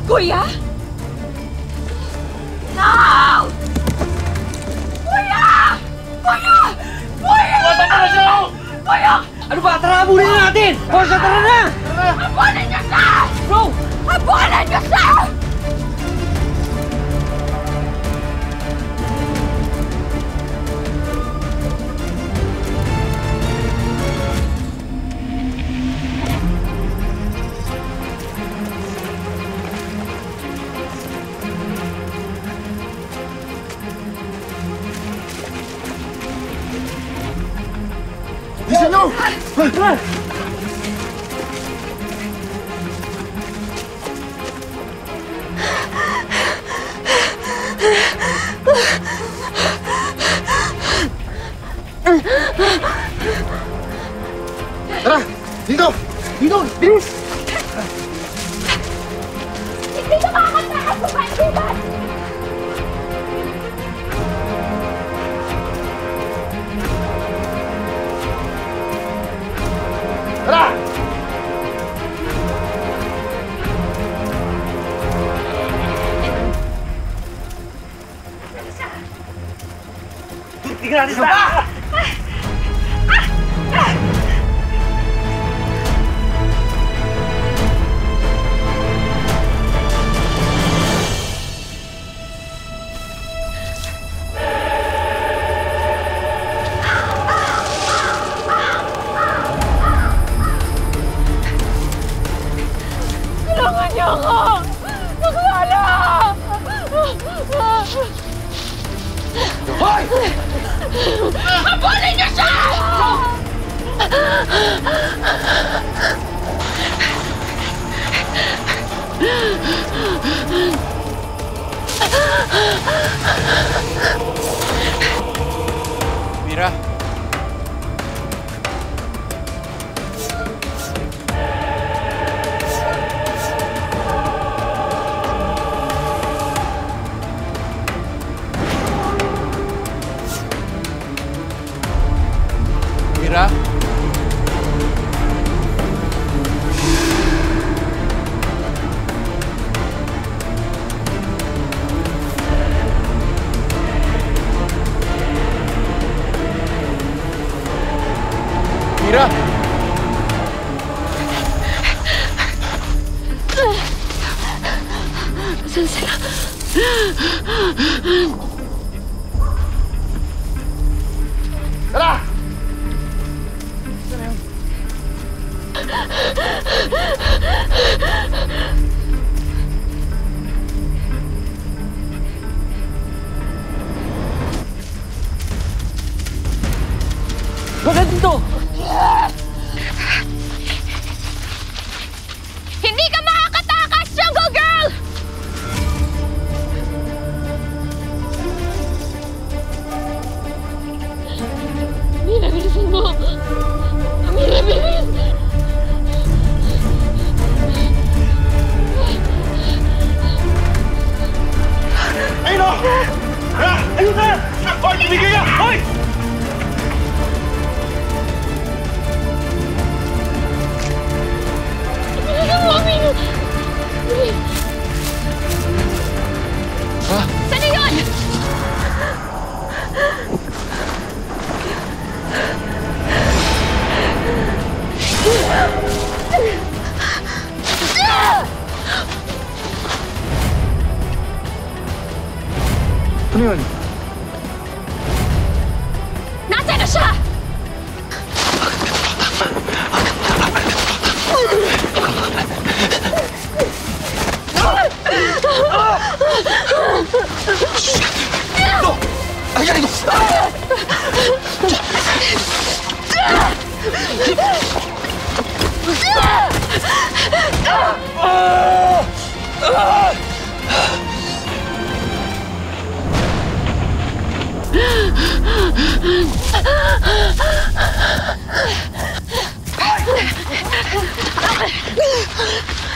Kuya? No! Kuya! Kuya! Kuya! Tara na siya! Kuya! Ano ba? Tara, habulin na natin! Forza, tara na! Habulin niyo siya! Bro! Habulin niyo siya! Bisa nyo! Tara! Dito! Dito! Bilis! Hindi nakakatakas sa kaibigan! Tara! Tingnan natin sa... Tulungan niyo ako! Nakulala! Hoy! Habulin niyo siya! Mira. Mira. Mira. Saan sila? Tara! Bakit dito? Hindi ka makakatakas, Jungle Girl! Amira, bilisan mo! Amira, bilis! Ayun o! Ayun na! Hoy, bibigay ka! Hoy! Bilisan mo, Amira! Saan na yun? Ano yun? Nasaan na siya? Ito! Ayan ito!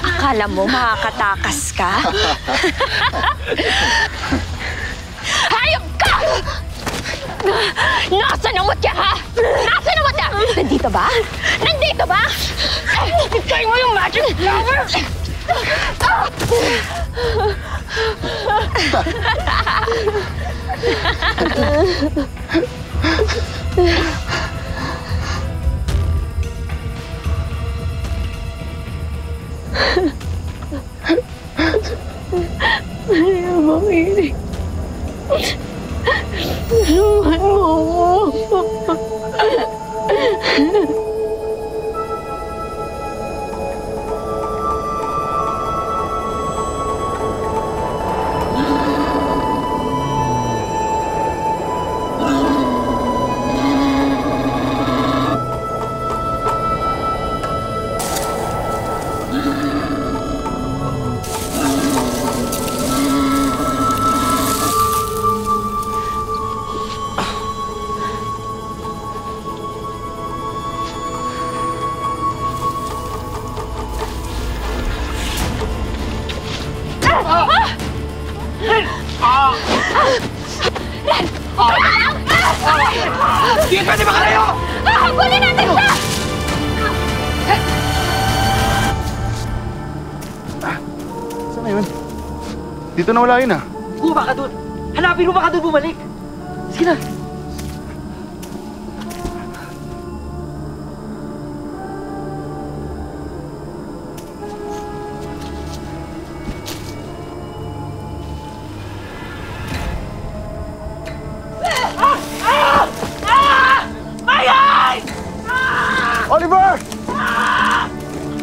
Akala mo makakatakas ka? Hayop ka! Nasaan ang mutya, ha? Nasaan ang mutya? Nandito ba? Nandito ba? Itay mo yung magic flower! Ano ba, Kiri? Tulungan mo ako. Hindi ka pwede makalayo! Habulin natin siya! Saan na yun? Dito na wala yun ah. Bumaba ka doon! Hanapin mo baka doon bumalik! Sige na! Oliver!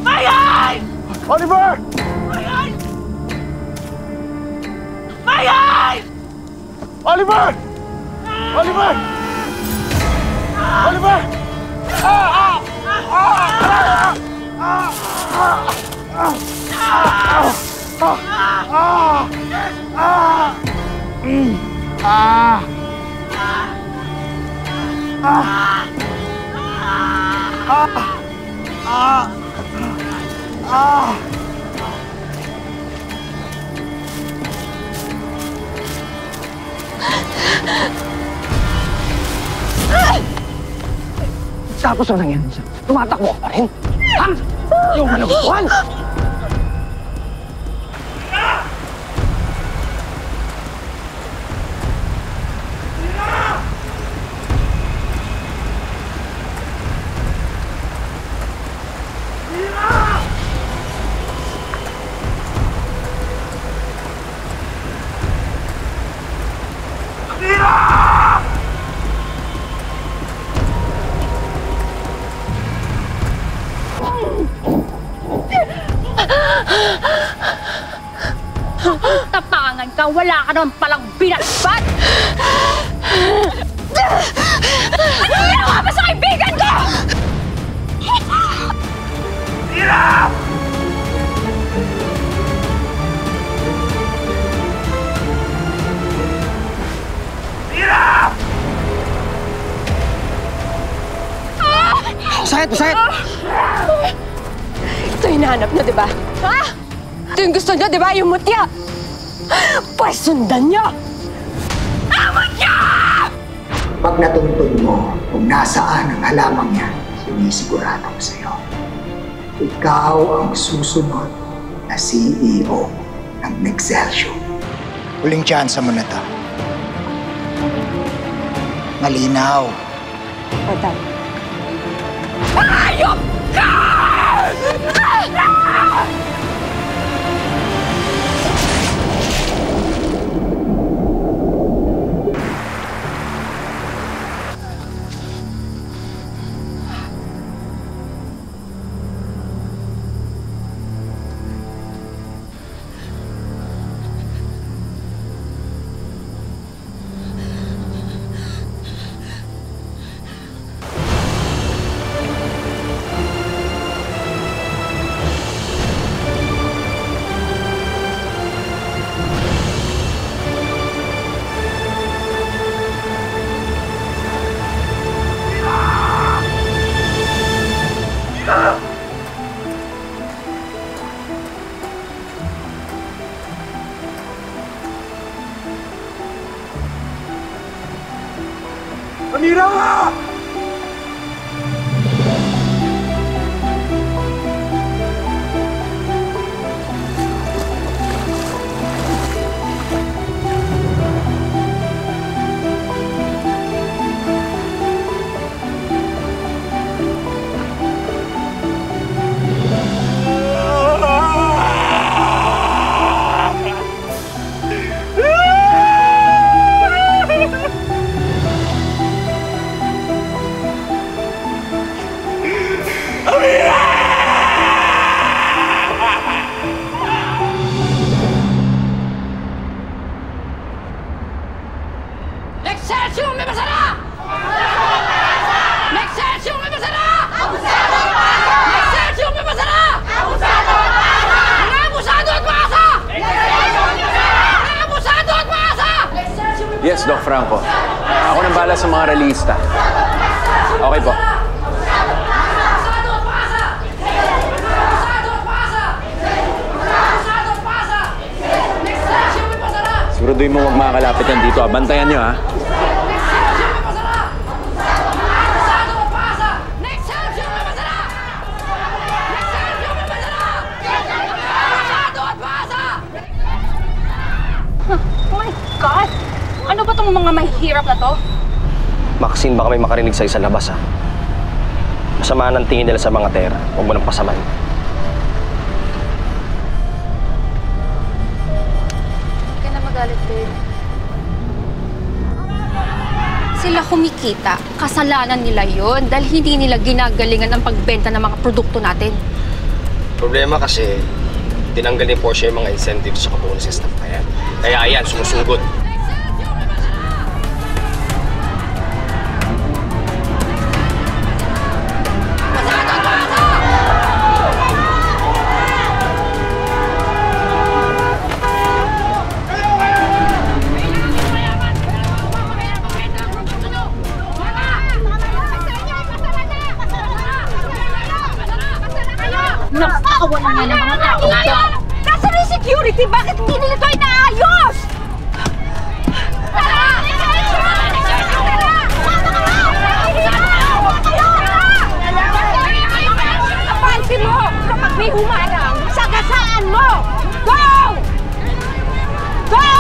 Mayay! Oliver! Mayay! Mayay! Oliver! Oliver! Oliver! Tapos na nangyari siya. Tumatakbo ka pa rin. Ha? Yung malabuan! Tapangan ka, wala ka naman palang binasbat! Ano ginawa mo sa kaibigan ko? Hirap! Hirap! Masakit, masakit! Ito yung hinahanap niyo, di ba? Ha? Ito yung gusto niyo, di ba? Yung mutya! Pues sundan niyo! Mutya! Pag natuntun mo kung nasaan ang halamang yan, sinisigurado ko sa'yo. Ikaw ang susunod na CEO ng Excelsior. Huling tsansa mo na to. Malinaw. Madam. Ayop ka! Amira! Excelsior may masara! Excelsior may masara! Excelsior may masara! Mga abusado at maasa! Mga abusado at maasa! Yes, Doc Franco. Ako nang bala sa mga realista. Okay po. Siguraduhin mo huwag makakalapit yan dito. Bantayan nyo, ha? Oh my God! Ano ba itong mga mahihirap na to? Maxine, baka may makarinig sa'yo sa labas, ha? Masama ng tingin nila sa mga tera. Huwag mo nang pasaman. Hindi ka na magalit, babe. Sila kumikita. Kasalanan nila yon dahil hindi nila ginagalingan ang pagbenta ng mga produkto natin. Problema kasi, tinanggal ni Porsche yung mga incentives sa bonuses ng kaya. Kaya ayan, sumusugod. Nakakawalan niya ng mga tao dito! Nasaan yung security? Bakit hindi nila ito inaayos? Kapansin mo! Kapag may humarang, sagasaan mo! Go! Go!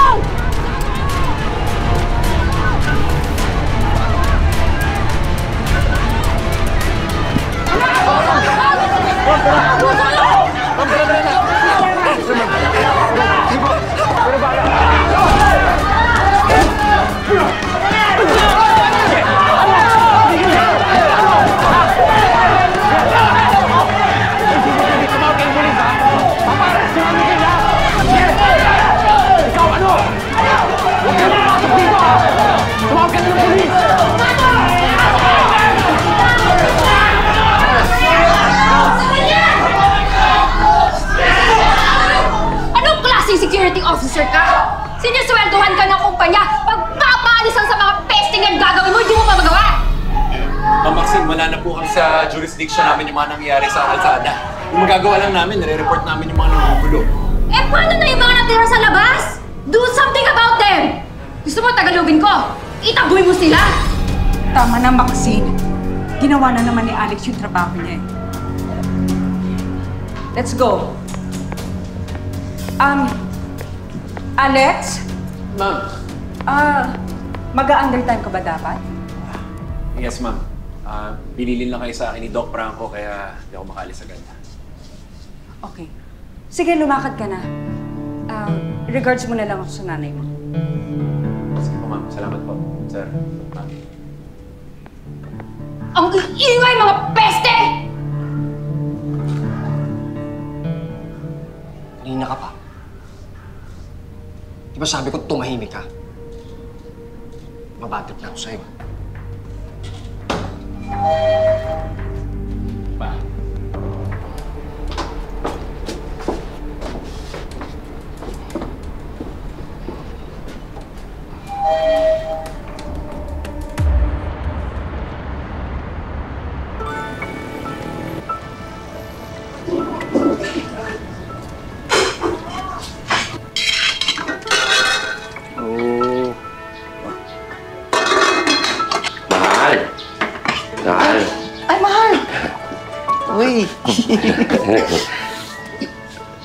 Security officer ka? Sinisweldohan ka ng kumpanya. Pagpapaalisan sa mga pesting ang gagawin mo, hindi mo pa magawa! Ma'am Maxine, wala na po kami sa jurisdiction namin yung mga nangyayari sa kalsada. Yung magagawa lang namin, nire-report namin yung mga nangugulo. Eh, paano na yung mga natira sa labas? Do something about them! Gusto mo tagalogin ko? Itaboy mo sila! Tama na, Maxine. Ginawa na naman ni Alex yung trabaho niya eh. Let's go. Alex? Ma'am. Mag-a-undertime ka ba dapat? Yes, ma'am. Pinilin lang kayo sa akin ni Doc Franco kaya hindi ako makaalis agad. Okay. Sige, lumakad ka na. Regards mo na lang ako sa nanay mo. Sige po, ma'am. Salamat po, sir. Ma'am. Ang iingay mga peste! Kanina ka pa. Diba sabi ko tumahimik ka? Mabatrip na ako sa'yo. Pa.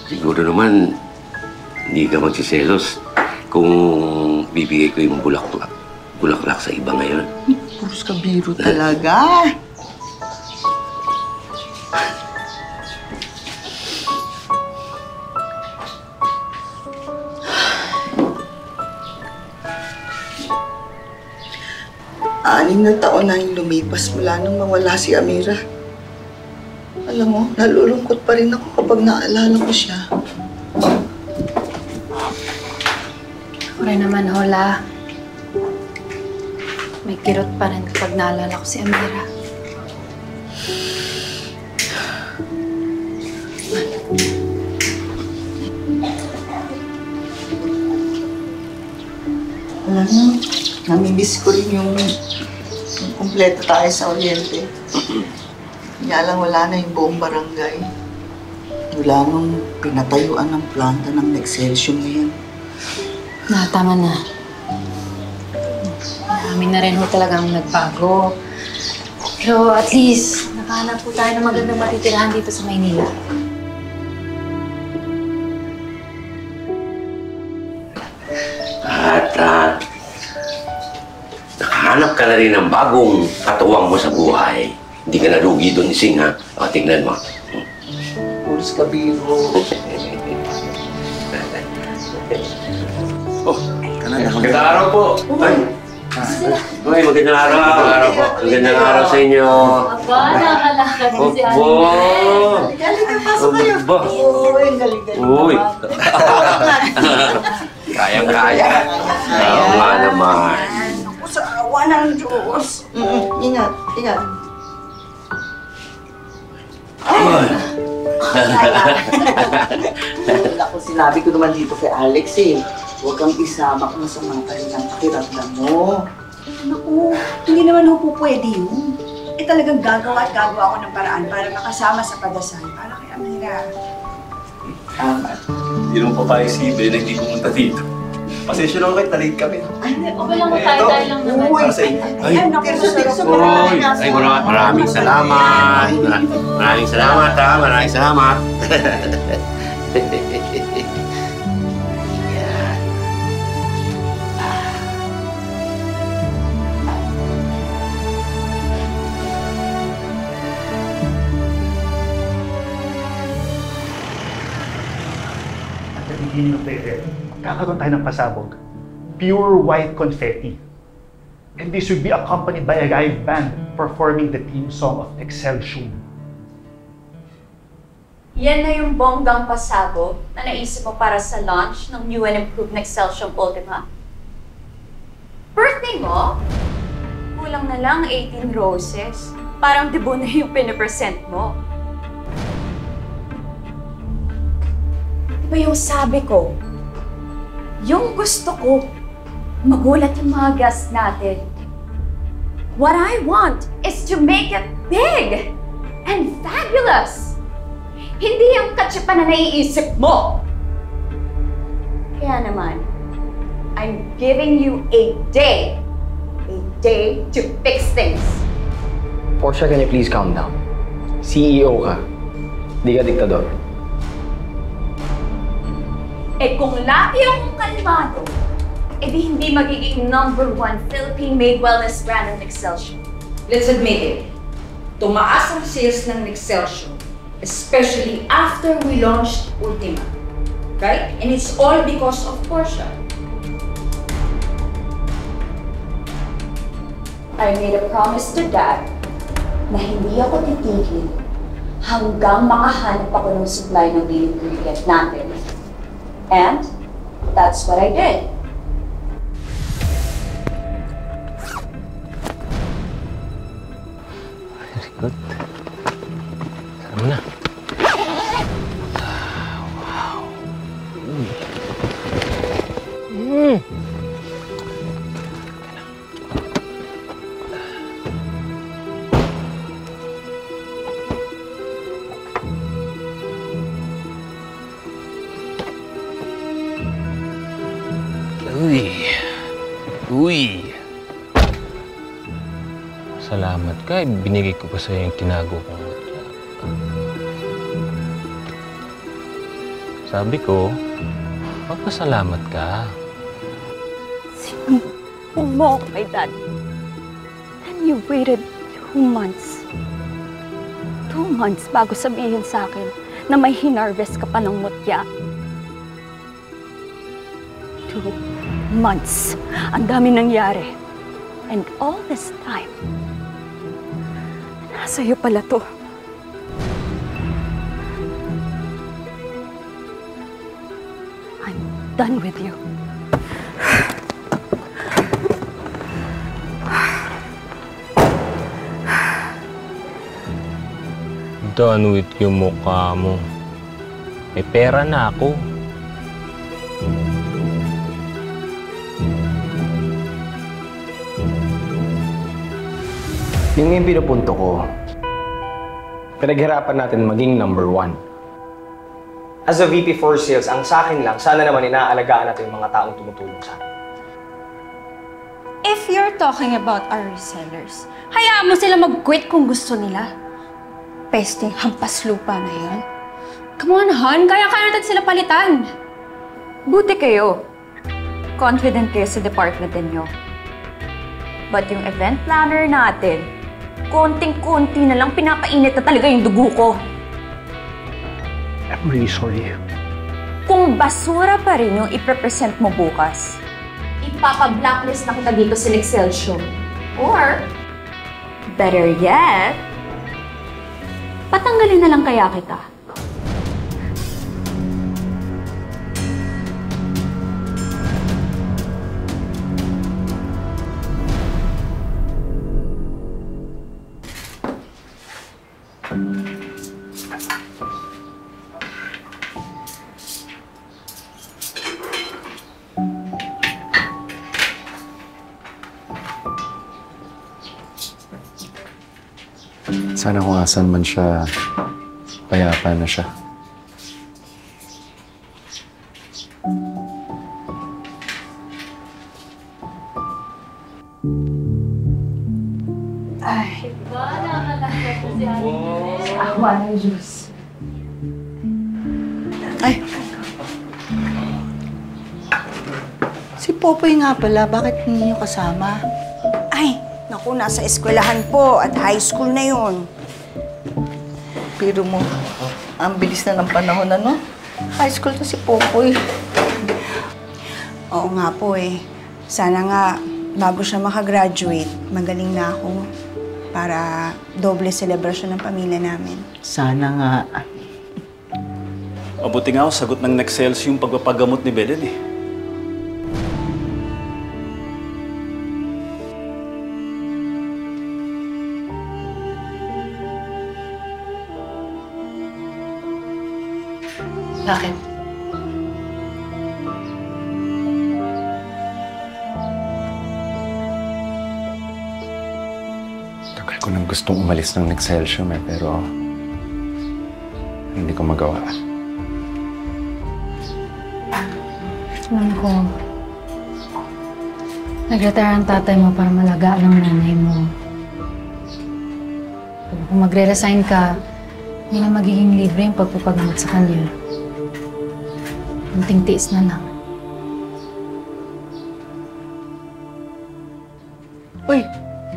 Siguro naman, hindi ka magsiselos kung bibigay ko yung bulaklak sa iba ngayon. Puros ka biro talaga. Anim na taon na yung lumipas mula nung mawala si Amira. Alam mo, nalulungkot pa rin ako kapag naalala ko siya. Ako rin naman, Hola. May kirot pa rin kapag naalala ko si Amira. Alam mo, namimiss ko rin yung kumpleto tayo sa Oriente. Kaya lang wala na yung buong barangay. Wala nung pinatayuan ng planta ng Nexcelsior na yan. Tama na. Marami na rin ho talagang nagbago. Pero at least, nakahanap po tayo ng magandang matitirahan dito sa Maynila. At nakahanap ka na rin ng bagong katuwang mo sa buhay. Hindi ka nalugi doon, Ising, ha? O, tignan mo. Puros ka biro. Magandang araw po. Uy, magandang araw. Magandang araw sa inyo. Aba, nakalakad din si Ate. Pasok kayo. Uy, galing-galing. Uy. Kayang-kaya. Oo nga naman. Ako sa awa ng Diyos. Ingat, ingat. Ako, sinabi ko naman dito kay Alex eh. Huwag kang isama kung sa mga kanilang pakiramdam mo. Naku, hindi naman ho po pwede yun. Eh talagang gagawa ako ng paraan para makasama sa padasal para kay Amira. Tama. Hindi naman papayag si Ben na hindi pumunta dito. Pasensya lang kahit na-late kami. Okay lang, tayo lang naman. Ay, maraming salamat. Maraming salamat, ha? Maraming salamat. At the beginning of the year, kakaroon tayo ng pasabog. Pure white confetti. And this will be accompanied by a live band performing the theme song of Excelsior. Yan na yung bonggang pasabog na naisip mo para sa launch ng new and improved Nexcelsior Ultima. Birthday mo? Kulang na lang 18 roses. Parang debo na yung pinipresent mo. Diba yung sabi ko, yung gusto ko, magulat yung mga guests natin. What I want is to make it big and fabulous. Hindi yung katsipan na naiisip mo. Kaya naman, I'm giving you a day to fix things. Portia, can you please calm down? CEO ka. Di ka diktador. Eh kung lagi akong kalmado, edi hindi magiging #1 Philippine-made wellness brand ng Nexcelsior. Let's admit it, tumaas ang sales ng Nexcelsior, especially after we launched Ultima. Right? And it's all because of Portia. I made a promise to Dad na hindi ako titigil hanggang makahanap ako ng supply ng ingredient natin. And that's what I did. Very good. Sama na. Wow. Uy. Salamat ka. Binigay ko pa sa'yo yung tinago kong Sabi ko, magpasalamat ka. Sinumpong mo ako kay Dad. And you waited 2 months. 2 months bago sabihin sa akin na may hinarvest ka pa ng mutya. 2 months. Ang dami nangyari. And all this time, nasa iyo pala to. I'm done with you. Done with yung mukha mo. May pera na ako. Yung pinupunto ko, pinaghirapan natin maging number 1. As a VP for Sales, ang sa akin lang, sana naman inaalagaan natin yung mga taong tumutulong sa atin. If you're talking about our resellers, hayaan mo sila mag-quit kung gusto nila. Pesteng hampas lupa na yun. Come on, hon. Kaya-kaya natin sila palitan. Buti kayo. Confident kayo sa department ninyo. But yung event planner natin, konting-konti na lang pinapainit na talaga yung dugo ko. I'm really sorry. Kung basura pa rin yung iprepresent mo bukas, ipapa-blacklist na kita dito sa Excelsior. Or, better yet, patanggalin na lang kaya kita. Sana kung asan man siya, payapa na siya. Ay. Awa ng Diyos. Ay. Si Popoy nga pala, bakit hindi niyo kasama? Ay, naku, nasa eskwelahan po at high school na yun. Pero mo, ang bilis na ng panahon, ano? High school to si Popoy. Oo nga po eh. Sana nga, bago siya makagraduate, magaling na ako para doble celebration ng pamilya namin. Sana nga. Mabuti nga ako, sagot ng Nexels yung pagpapagamot ni Belen eh. Bakit? Tagal ko nang gustong umalis ng Excelsior pero hindi ko magawa. Alam ko, nag-retire ang tatay mo para malagaan ang nanay mo. Kung magre-resign ka, hindi na magiging libre yung pagpapagamot sa kanya. Kunting tiis na lang. Uy,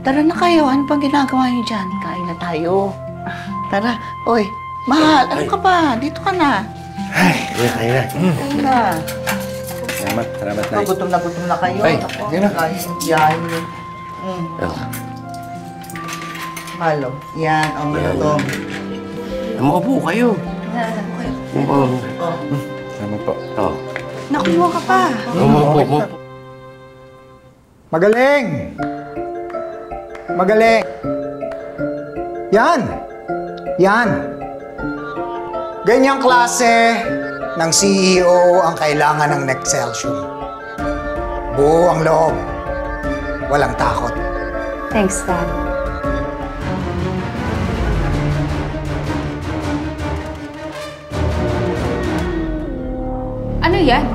tara na kayo. Ano pang ginagawa niyo dyan? Kain na tayo. Tara. Uy, mahal. Ano ka ba? Dito ka na. Ay, kain na. Kain na. Salamat na. Gutom na kayo. Ay, ako. yan na. Yan. Malo. Yan. O, malutong. Maupo kayo. Maupo. Salamat po. Oo. Nakuha ka pa. Maupo. Magaling! Magaling! Yan! Yan! Ganyang klase ng CEO ang kailangan ng Nexcelsior. Buo ang loob. Walang takot. Thanks, Dad. Ano yan?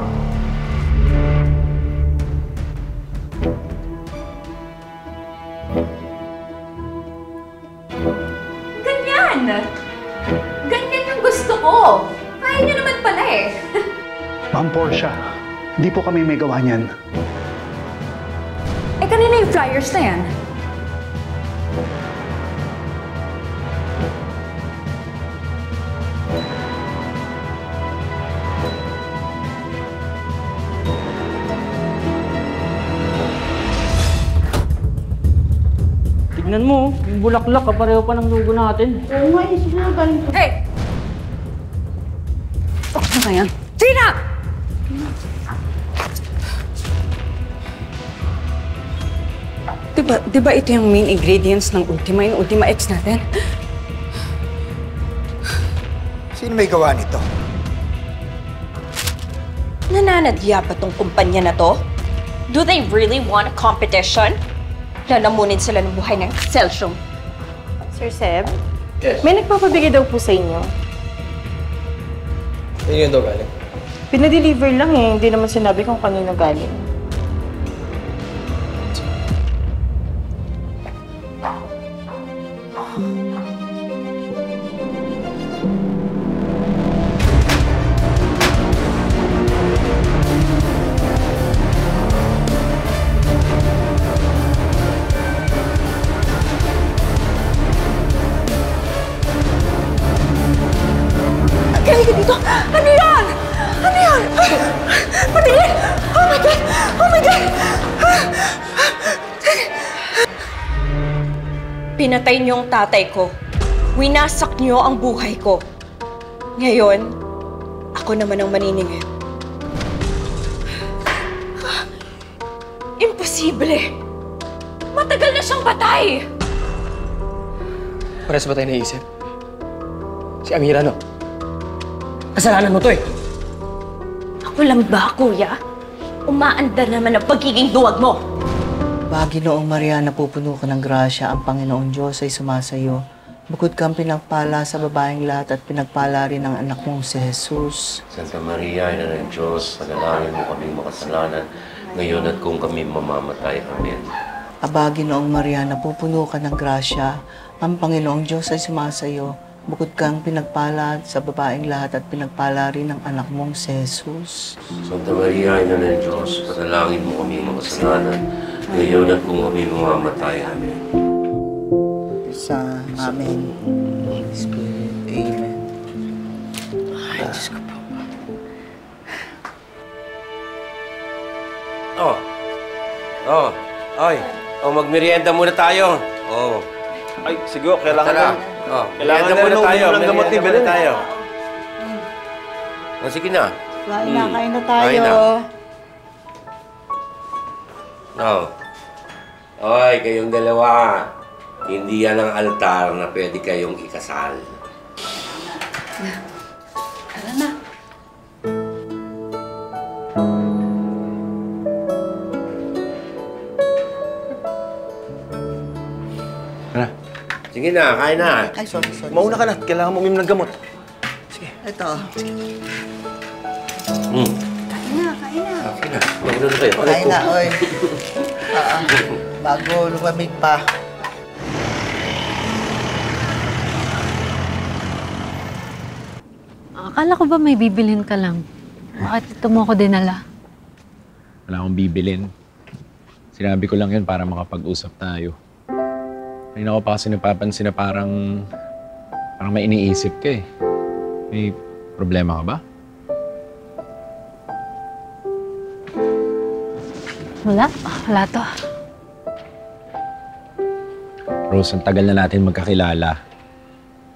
Ganyan! Ganyan yung gusto ko! Kaya niyo naman pala eh. Ma'am Portia, hindi po kami may gawa niyan. Eh, kanina yung flyers na yan. Tignan mo, yung bulaklak, kapareho pa ng logo natin. Oo nga, sino galing to? Hey! Ano ba yan? Tina! Diba ito yung main ingredients ng Ultima, yung Ultima X natin? Sino may gawa nito? Nananadya ba tong kumpanya na to? Do they really want a competition? Lalamunin sila ng buhay ng Celsium. Sir Seb? Yes. May nagpapabigay daw po sa inyo. Sino yun daw galing? Pinadeliver lang eh, hindi naman sinabi kung kanino galing. Kaya ka dito! Ano yan? Ano yan? Patingin! Oh my God! Oh my God! Pinatay niyo ang tatay ko. Winasak niyo ang buhay ko. Ngayon, ako naman ang maniningil. Imposible! Matagal na siyang patay! Pares ba tayo naisip? Si Amira, no? Kasalanan mo to eh. Ako lang ba, kuya? Umaandar naman ang pagiging duwag mo. Ginoong Maria, napupuno ka ng grasya, ang Panginoong Diyos ay sumasayo. Bukod kang pinagpala sa babaeng lahat at pinagpala rin ang anak mong si Jesus. Santa Maria, Ina ng Diyos, panalangin mo kaming makasalanan, ngayon at kung kami mamamatay. Amen. Ginoong Maria, napupuno ka ng grasya, ang Panginoong Diyos ay sumasayo. Bukod kang pinagpala sa babaeng lahat at pinagpala rin ang anak mong si Jesus. Santa Maria, Ina ng Diyos, panalangin mo kaming makasalanan, ngayon at kung kami mamamatay. Amen. Sa Amen. Holy Spirit. Amen. Ay, Diyos ko po. Magmerienda muna tayo. Ay, siguro, kailangan Tara. na. Kailangan na uminom ng gamot ni Belen. Tayo. Sige na. Kain na tayo. Kain na. Oy, kayong dalawa. Hindi yan ang altar na pwede kayong ikasal. Tara na. Sige na, kain na. Ay, sorry. Mauna ka na. Kailangan mo uminom ng gamot. Sige. Ito. Kain na. Sige na. Mauna na kayo. Kain na, oy. Bago lumamig pa. Akala ko ba may bibilhin ka lang? Bakit ito mo ako dinala? Wala akong bibilin. Sinabi ko lang yun para makapag-usap tayo. Kanina ko pa kasi napapansin na parang may iniisip ka eh. May problema ka ba? Wala to. Rose, ang tagal na natin magkakilala.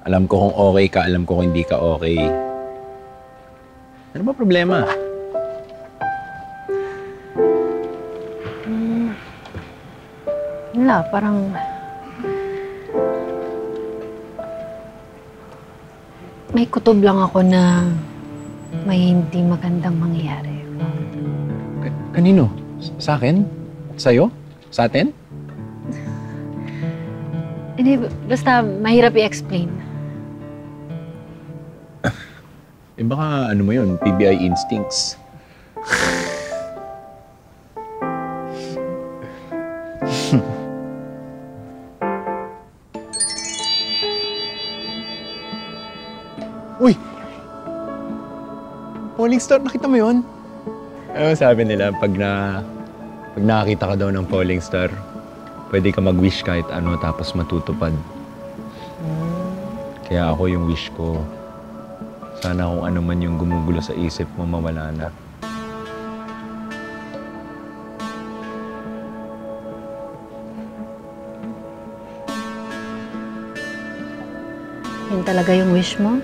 Alam ko kung okay ka, alam ko kung hindi ka okay. Ano ba problema? Wala, parang... May kutob lang ako na may hindi magandang mangyayari. Kanino? Sa akin? Sa'yo? Sa atin? Hindi, basta mahirap i-explain. Eh baka ano mo yun, PBI instincts. Uy! Falling Star, nakita mo yun? Ano sabi nila, pag nakakita ka daw ng falling star, pwede ka mag-wish kahit ano tapos matutupad. Kaya ako yung wish ko, sana kung ano man yung gumugulo sa isip mo, mawala na. Yun talaga yung wish mo?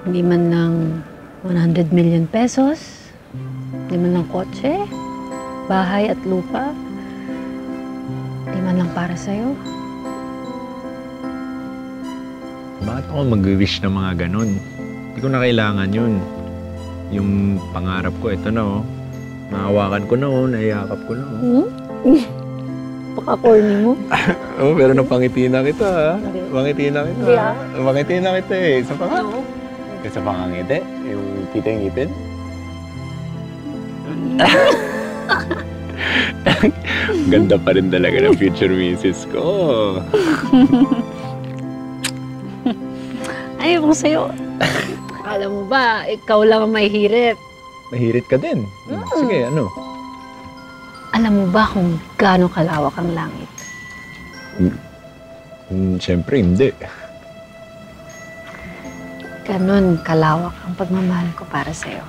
Hindi man lang 100 million pesos? Hindi man lang kotse? Bahay at lupa? Hindi man lang para sa'yo? Bakit ako mag-wish ng mga ganun? Hindi ko na kailangan yun. Yung pangarap ko, ito na oh. Nahawakan ko na oh, naiyakap ko na oh. Paka-corny mo. Oh, pero napangiti na kita ha. Napangiti na kita. Yeah. Napangiti na kita eh. Isa pa nga. Isa pa nga ngiti. Yung kita yung ngipin. Ganda pa rin talaga ng future misis ko. Ayaw ko sa'yo. Alam mo ba, ikaw lang ang may hirit. Mahirit ka din. Sige, ano? Alam mo ba kung gaano kalawak ang langit? Siyempre, hindi. Ganon kalawak ang pagmamahal ko para sa'yo.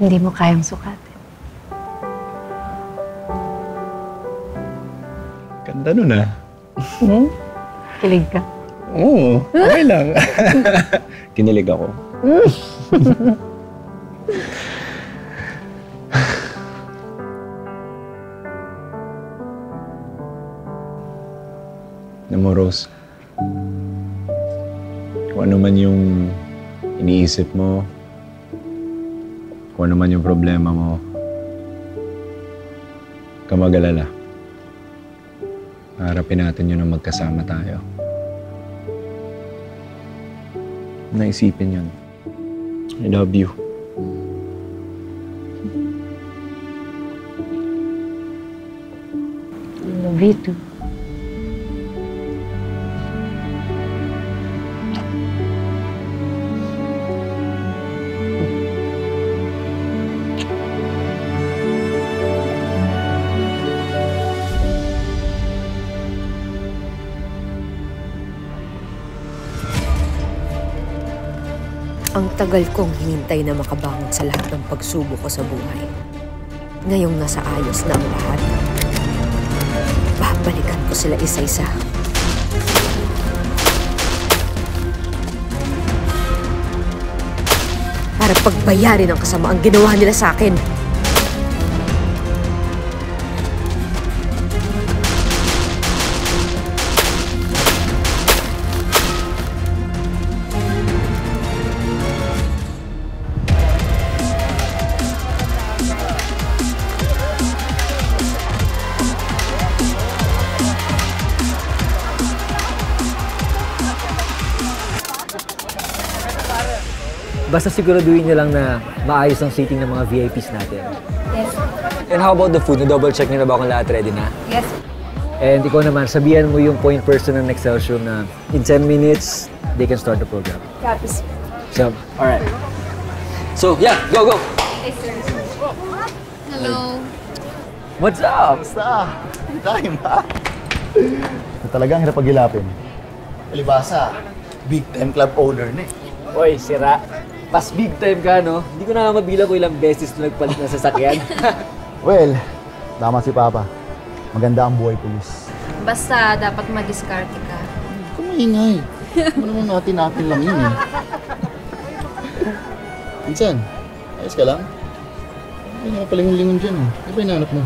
Hindi mo kayang sukatin. Ganda nun ah. Kilig ka? Oo, okay lang. Kinilig ako. Alam mo, Rose, kung ano man yung iniisip mo, kung ano man yung problema mo, huwag ka mag-alala. Harapin natin yun na magkasama tayo. Naisipin yun. I love you. I love you too. Ang tagal kong hinintay na makabangon sa lahat ng pagsubok ko sa buhay. Ngayong nasa ayos na ang lahat, babalikan ko sila isa-isa. Para pagbayarin ang kasamaang ginawa nila sa akin. Basta siguraduhin niyo lang na maayos ang seating ng mga VIPs natin. Yes. And how about the food? Na-double check niyo na ba kung lahat ready na? Yes. And ikaw naman, sabihan mo yung point person ng Excelsior na in 10 minutes, they can start the program. Copies. So, alright. So, yeah, go, go! Hey, sir. Hello. What's up? Basta, time ha? Talagang hirap pag-ilapin. Palibasa, big time club owner na eh. Oy, sira. Pas big time ka, no? Hindi ko na mabilang kung ilang beses na nagpalit ng sasakyan. Well, tama si Papa. Maganda ang buhay pulis. Basta, dapat madiskarte ka. Kumingay. Ano naman natin lang yun eh. Minsan, ayos ka lang? Hindi na palingon-lingon dyan eh. Ano ba hinahanap mo?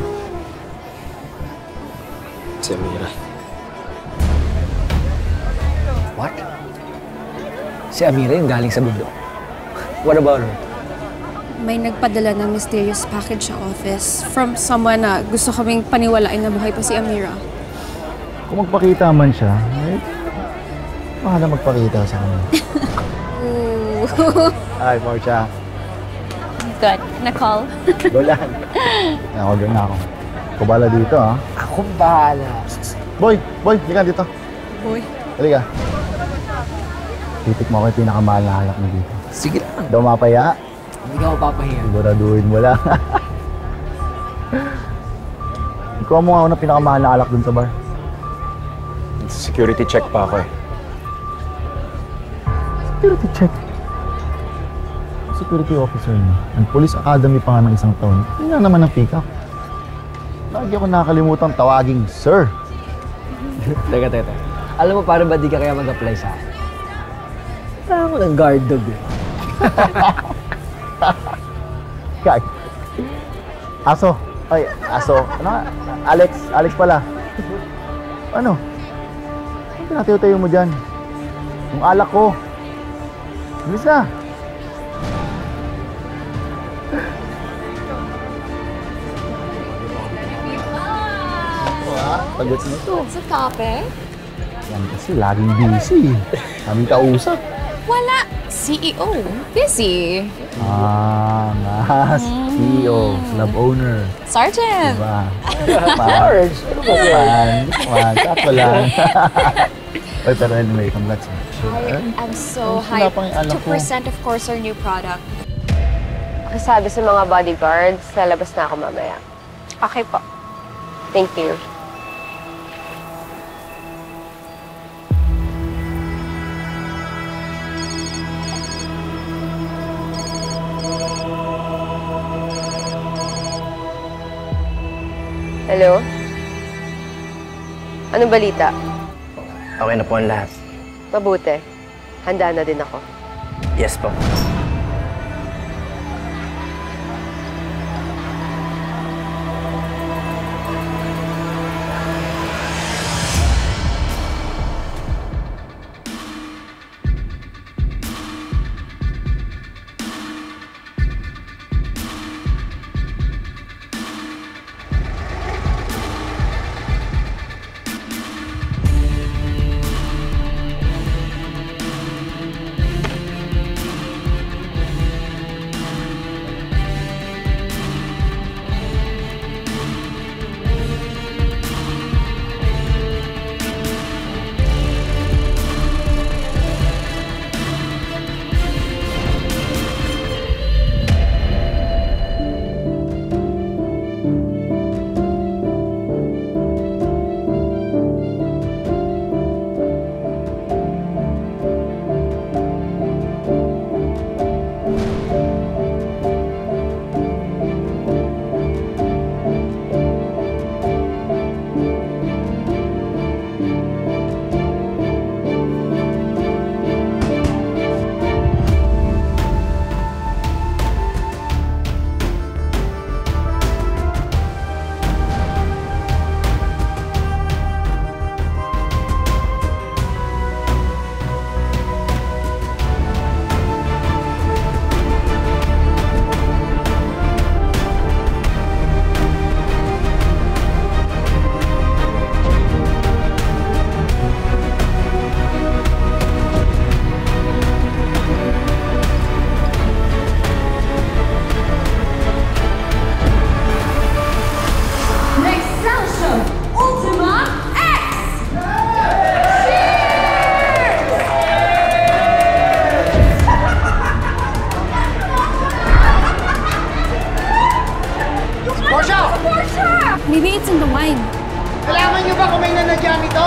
Si Amira. What? Si Amira yung galing sa bundok. What about her? May nagpadala ng mysterious package sa office from someone na gusto kaming paniwalain na buhay pa si Amira. Kung magpakita man siya, ay, mahala magpakita sa kanya. Hi, Portia. Good. Na-call? Golan. Naka-order na ako. Kubala dito, ha? Ako bahala. Boy! Boy! Halika dito. Boy. Halika. Titik mo ako yung pinakamahal na halak mo dito. Sige lang. Daw mapaya. Hindi ka mapapahinga. Siguraduhin mo lang. Ikaw mo nga ako na pinakamahal na alak dun sa bar. Security check pa ako eh. Security check? Security officer niya. Ang Police Academy pa nga ng isang taon. Hindi nga naman ang pick-up. Lagi ako nakakalimutan tawaging sir. Teka. Alam mo, para ba di ka kaya mag-apply sa akin? Parang ako ng guard dog eh. Kag. Aso. Ay, aso. Ano nga? Alex pala. Ano? Ano pinatayo-tayo mo dyan? Yung alak ko. Bilis na. Pagod mo to. What's the topic? Yan kasi laging busy. Kaming kausap. Wala. CEO. Busy. Mas. CEO. Club owner. Sergeant. Diba? Sarge. Ano ba yan? Sakto lang. Oy, pero anyway, congrats. I'm so Wala hyped pang anak to ko. present, of course, our new product. Sabi sa mga bodyguards, lalabas na ako mamaya. Okay po. Thank you. Hello? Anong balita? Okay na po ang lahat. Mabuti. Handa na din ako. Yes po. Maybe it's in the wine. Kailangan nyo ba kung may nanadyan ito?